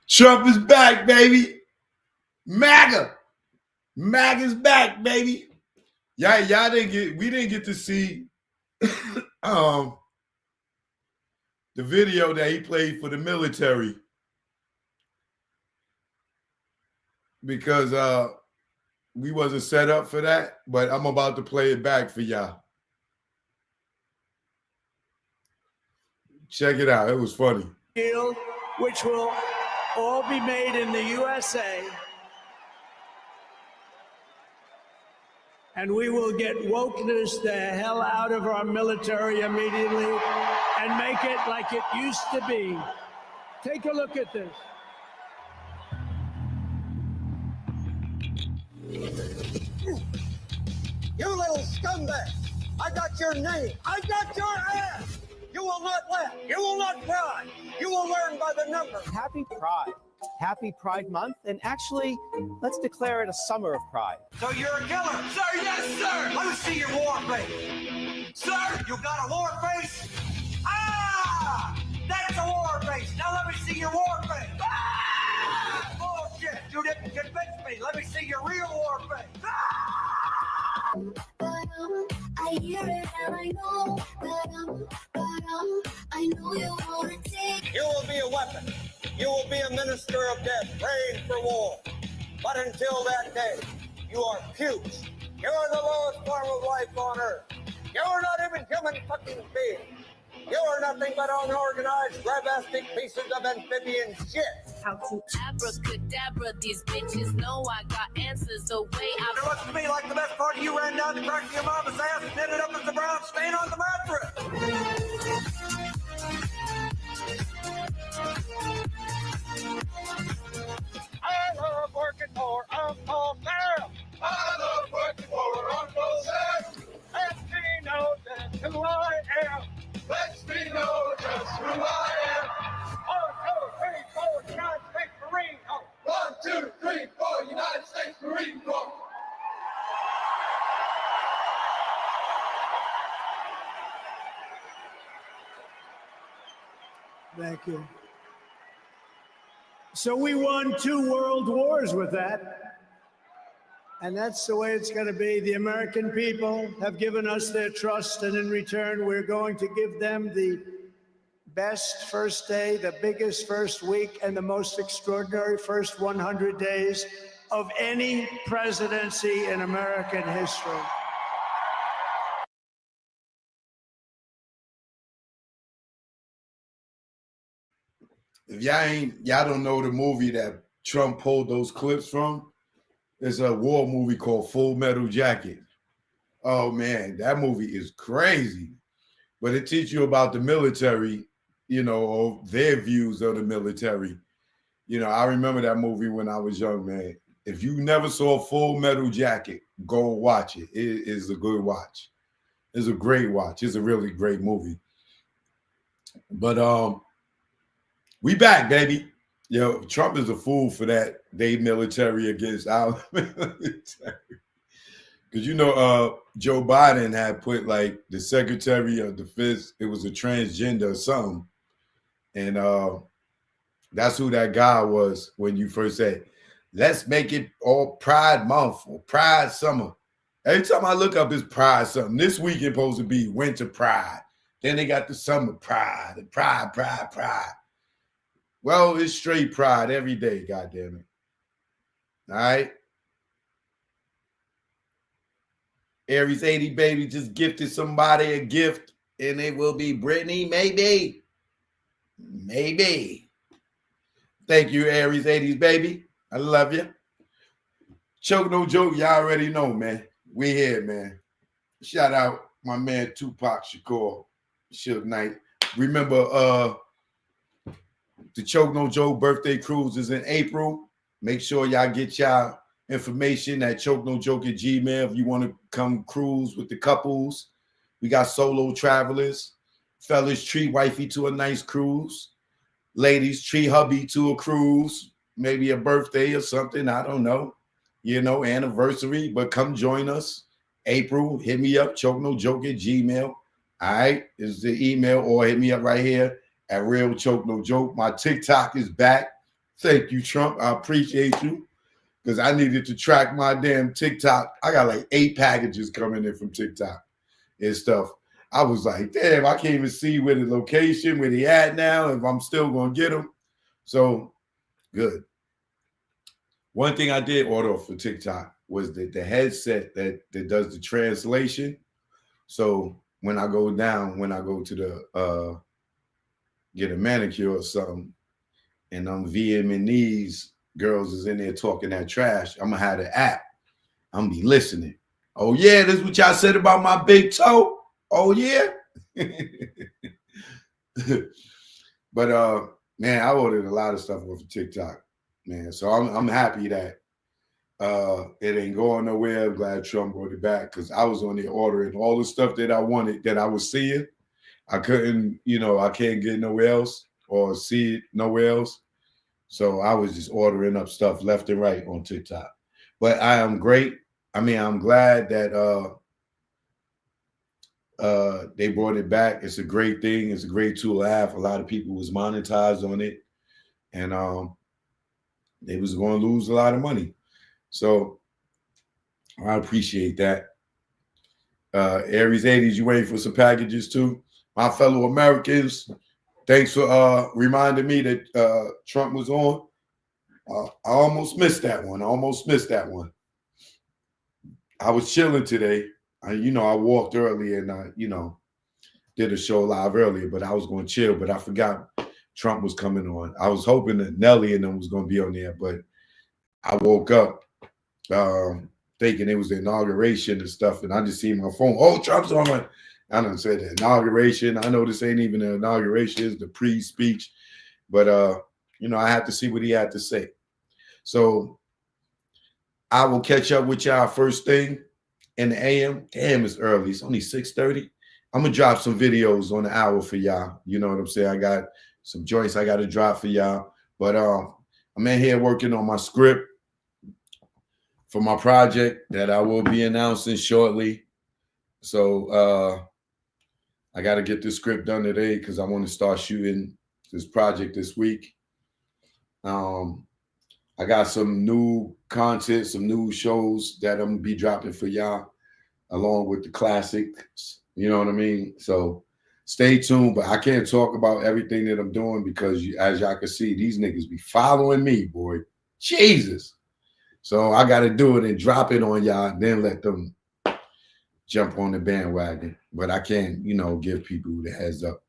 Trump is back, baby. MAGA. MAGA's back, baby. We didn't get to see the video that he played for the military because we wasn't set up for that, but I'm about to play it back for y'all. Check it out. It was funny. Deal, which will all be made in the USA. And we will get wokeness the hell out of our military immediately and make it like it used to be. Take a look at this. You little scumbag! I got your name. I got your ass! You will not laugh. You will not cry. You will learn by the number. Happy Pride. Happy Pride Month. And actually, let's declare it a summer of pride. So you're a killer? Sir, yes, sir! Let me see your war face. Sir, you got a war face? Ah! That's a war face. Now let me see your war face. Ah! Bullshit. You didn't convince me. Let me see your real war face. Ah! I hear it and I know I know you wanna take. You will be a weapon. You will be a minister of death, praying for war. But until that day, you are pukes. You are the lowest form of life on earth. You are not even human fucking beings. You are nothing but unorganized, grabastic pieces of amphibian shit. How to abracadabra, these bitches know I got answers the way I. It looks to me like the best part of you ran down the crack of your mama's ass and ended up as a brown stain on the mattress. I love working for Uncle Sam. I love working for Uncle Sam. Let me know just who I am. Let me know just who I am. 1, 2, 3, 4, United States Marine Corps. 1, 2, 3, 4, United States Marine Corps. Thank you. So we won 2 world wars with that. And that's the way it's going to be. The American people have given us their trust, and in return, we're going to give them the best first day, the biggest first week, and the most extraordinary first 100 days of any presidency in American history. If y'all don't know the movie that Trump pulled those clips from, it's a war movie called Full Metal Jacket. Oh man, that movie is crazy. But it teaches you about the military, you know, or their views of the military. You know, I remember that movie when I was young, man. If you never saw Full Metal Jacket, go watch it. It is a good watch. It's a great watch. It's a really great movie. But we back, baby. Yo, Trump is a fool for that. They military against our military. Because, you know, Joe Biden had put like the Secretary of Defense, it was a transgender or something. And that's who that guy was when you first said, let's make it all Pride Month or Pride Summer. Every time I look up, it's Pride something. This week it's supposed to be Winter Pride. Then they got the Summer Pride and Pride. Well, it's straight pride every day, goddammit. All right. Aries 80 baby just gifted somebody a gift, and it will be Brittany, maybe. Maybe. Thank you, Aries 80s baby. I love you. Choke no joke, y'all already know, man. We here, man. Shout out my man Tupac Shakur, Suge Knight. Remember, the Choke No Joke birthday cruise is in April. Make sure y'all get y'all information at chokenojoke@gmail if you want to come cruise with the couples. We got solo travelers. Fellas, treat wifey to a nice cruise. ladies, treat hubby to a cruise, maybe a birthday or something. I don't know, anniversary, but come join us. April, hit me up, chokenojoke@gmail. All right, is the email, or hit me up right here at Real Choke No Joke. My TikTok is back. Thank you, Trump. I appreciate you, because I needed to track my damn TikTok. I got like 8 packages coming in from TikTok and stuff. I was like, damn, I can't even see where the location, where they at now, if I'm still going to get them. So, good. One thing I did order for TikTok was the headset that does the translation. So, when I go to the get a manicure or something, and I'm Vietnamese girls is in there talking that trash, I'm going to have the app. I'm going to be listening. Oh, yeah, this is what y'all said about my big toe? Oh, yeah? But man, I ordered a lot of stuff off of TikTok, man. So I'm happy that it ain't going nowhere. I'm glad Trump brought it back, because I was on there ordering all the stuff that I wanted, that I was seeing. I couldn't, I can't get nowhere else or see it nowhere else. So I was just ordering up stuff left and right on TikTok. But I am great. I mean, I'm glad that they brought it back. It's a great thing. It's a great tool to have. A lot of people was monetized on it, and they was going to lose a lot of money. So I appreciate that. Aries 80s, you waiting for some packages too? My fellow Americans, thanks for reminding me that Trump was on. I almost missed that one. I was chilling today. I walked early and did a show live earlier, but I was going to chill, but I forgot Trump was coming on. I was hoping that Nelly and them was going to be on there, but I woke up thinking it was the inauguration and stuff, and I just see my phone. Oh, Trump's on. I done said the inauguration. I know this ain't even the inauguration, it's the pre-speech, but I have to see what he had to say. So I will catch up with y'all first thing in the AM. Damn, it's early. It's only 6:30. I'm gonna drop some videos on the hour for y'all. You know what I'm saying? I got some joints I got to drop for y'all. But I'm in here working on my script for my project that I will be announcing shortly. So I got to get this script done today, because I want to start shooting this project this week. I got some new content, some new shows that I'm gonna be dropping for y'all, along with the classics. You know what I mean? So stay tuned. But I can't talk about everything that I'm doing, because as y'all can see, these niggas be following me, boy. Jesus. So I got to do it and drop it on y'all, then let them jump on the bandwagon. But I can't, give people the heads up,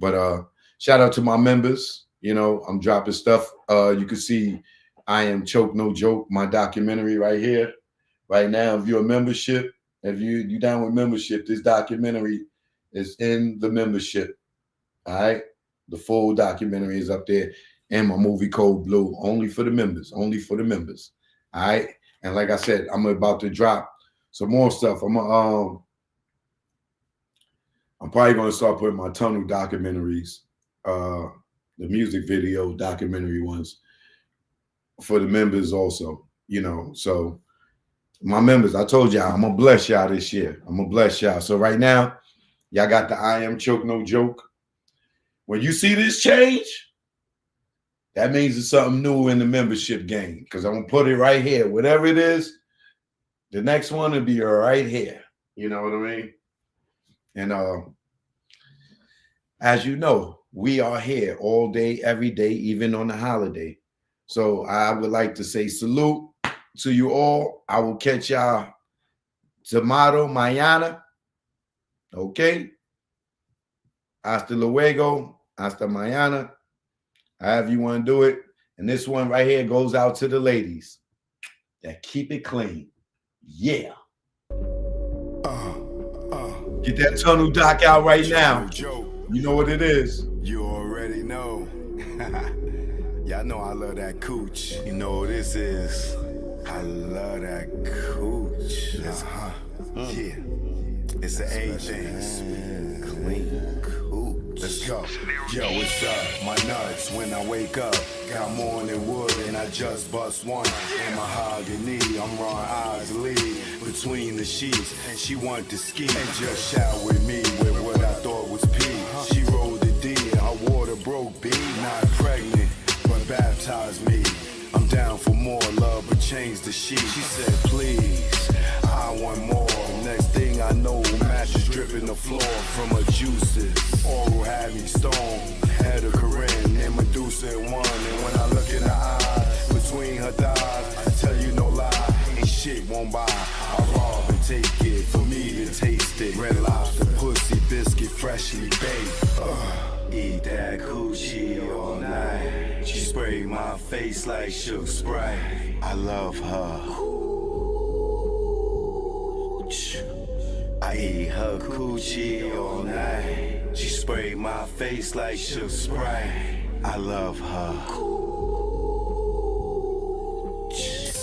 But shout out to my members. I'm dropping stuff. You can see I Am Choke No Joke, my documentary right here, right now. If you're a membership, if you down with membership, this documentary is in the membership. All right. The full documentary is up there. And my movie Code Blue, only for the members. All right. And like I said, I'm about to drop some more stuff. I'm probably going to start putting my tunnel documentaries, the music video documentary ones, for the members also, So my members, I told y'all, I'm going to bless y'all this year. I'm going to bless y'all. So right now, y'all got the I Am Choke No Joke. When you see this change, that means it's something new in the membership game, because I'm going to put it right here. Whatever it is, the next one will be right here. You know what I mean? And as you know, we are here all day, every day, even on the holiday. So I would like to say salute to you all. I will catch y'all tomorrow, mañana. Okay? Hasta luego. Hasta mañana. However you want to do it. And this one right here goes out to the ladies that keep it clean. Yeah. Get that tunnel doc out right now. You know what it is. You already know. Y'all know I love that cooch. You know what this is. I love that cooch. Yeah. It's the A things. Clean cooch. Let's go. Yo, what's up? My nuts when I wake up. Got morning wood and I just bust one. In mahogany, I'm raw eyes lead between the sheets. And she want to ski and just shout with me with what I thought was pee. She rolled the D and her water broke B. Not pregnant, but baptized me. I'm down for more love, but change the sheet. She said, please, I want more. Next thing I know, mattress dripping the floor from her juices. Oral had me stoned, had a Corinne and Medusa in one. And when I look in her eyes, between her thighs, I tell you no lie, ain't shit won't buy. I rob and take it for me to taste it. Red Lobster, pussy, biscuit, freshly baked. Eat that coochie all night. She sprayed my face like Sugar Sprite. I love her. I eat her coochie all night. She sprayed my face like Sugar Sprite. I love her.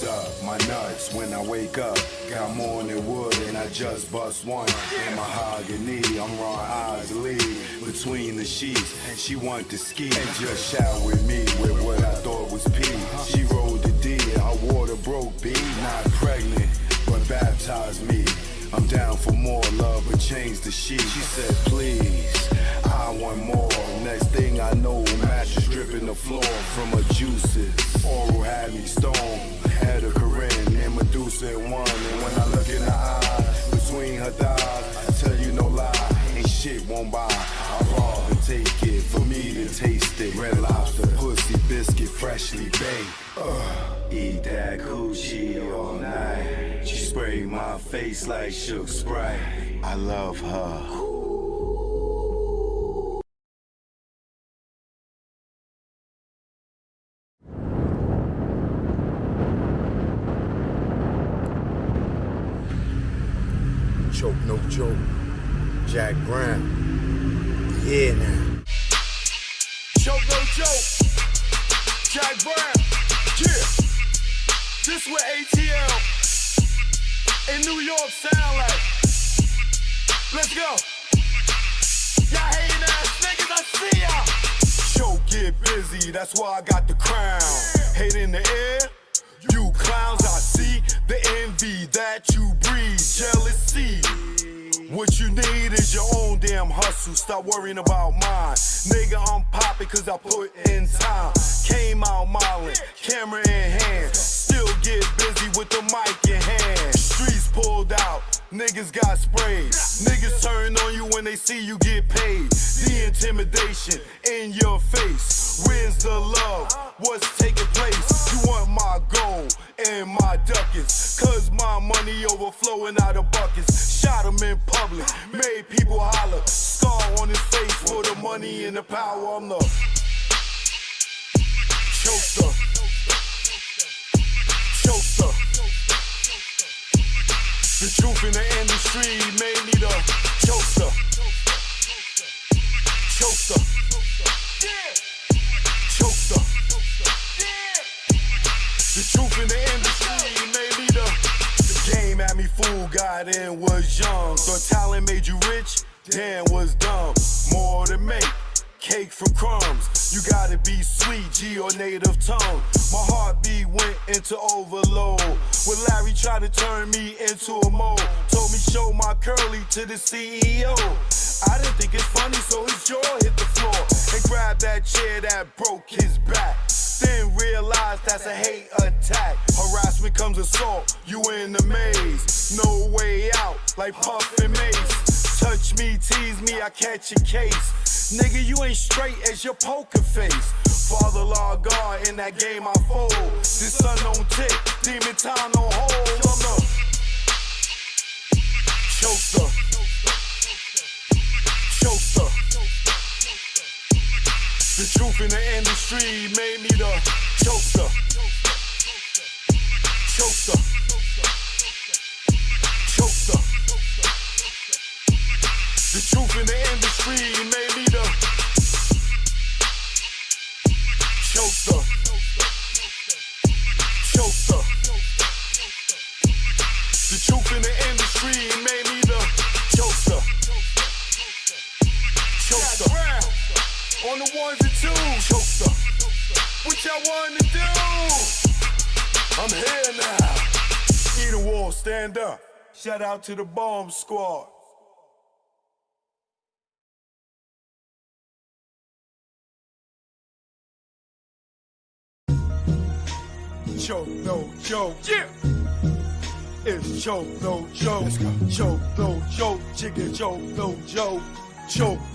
Up my nuts when I wake up. Got morning wood and I just bust one. In mahogany, I'm raw eyes lead between the sheets. And she want to ski and just shout with me with what I thought was pee. She rolled the D and her water broke B. Not pregnant, but baptized me. I'm down for more love, but change the sheet. She said, please, I want more. Next thing I know, mattress dripping the floor from her juices. Oral had me stoned, had a Corinne and Medusa in one. And when I look in her eyes, between her thighs, I tell you no lie, ain't shit won't buy. I rob and take it for me to taste it. Red Lobster, pussy, biscuit, freshly baked. Eat that coochie all night. She sprayed my face like Sugar Sprite. I love her. Choke, no joke. Jack Brown. Yeah, now. Choke, no joke. Jack Brown. Yeah. This what ATL in New York sound like. Let's go. Y'all hating ass niggas, I see y'all. Choke, get busy, that's why I got the crown. Hate in the air, you clowns, I see the envy that you breathe, jealousy. What you need is your own damn hustle. Stop worrying about mine. Nigga, I'm popping cause I put in time. Came out modeling, camera in hand. Still get busy with the mic in hand. Streets pulled out, niggas got sprayed. Niggas turn on you when they see you get paid. The intimidation in your face. Where's the love? What's taking place? You want my gold and my ducats. Cause my money overflowing out of buckets. Shot him in public, made people holler. Scar on his face for the money and the power. I'm the chokester. Chokester. The truth in the industry made me the chokester. Chokester. Chokester. The truth in the industry made me the game had me fooled, got in, was young. Thought talent made you rich, damn, was dumb. More to make, cake from crumbs. You gotta be sweet, G or native tongue. My heartbeat went into overload. When Larry tried to turn me into a mole, told me show my curly to the CEO. I didn't think it's funny, so his jaw hit the floor and grabbed that chair that broke his back. Then realized that's a hate attack. Harassment comes assault, you in the maze. No way out, like Puff and Mace. Touch me, tease me, I catch a case. Nigga, you ain't straight as your poker face. Father law God, in that game I fold. This sun don't tick, demon time don't hold. I'm the chokester. Chokester. The truth in the industry made me the chokester. Chokester. Chokester. The truth in the industry made me the chokester. Chokester. The truth in the industry made me the chokester. Chokester. On the ones and twos, choked up. What y'all want to do? I'm here now. Eden Wall, stand up. Shout out to the bomb squad. Choke, no joke. Yeah. It's choke, no joke. Choke, no joke. Chicken choke, no joke. Choke.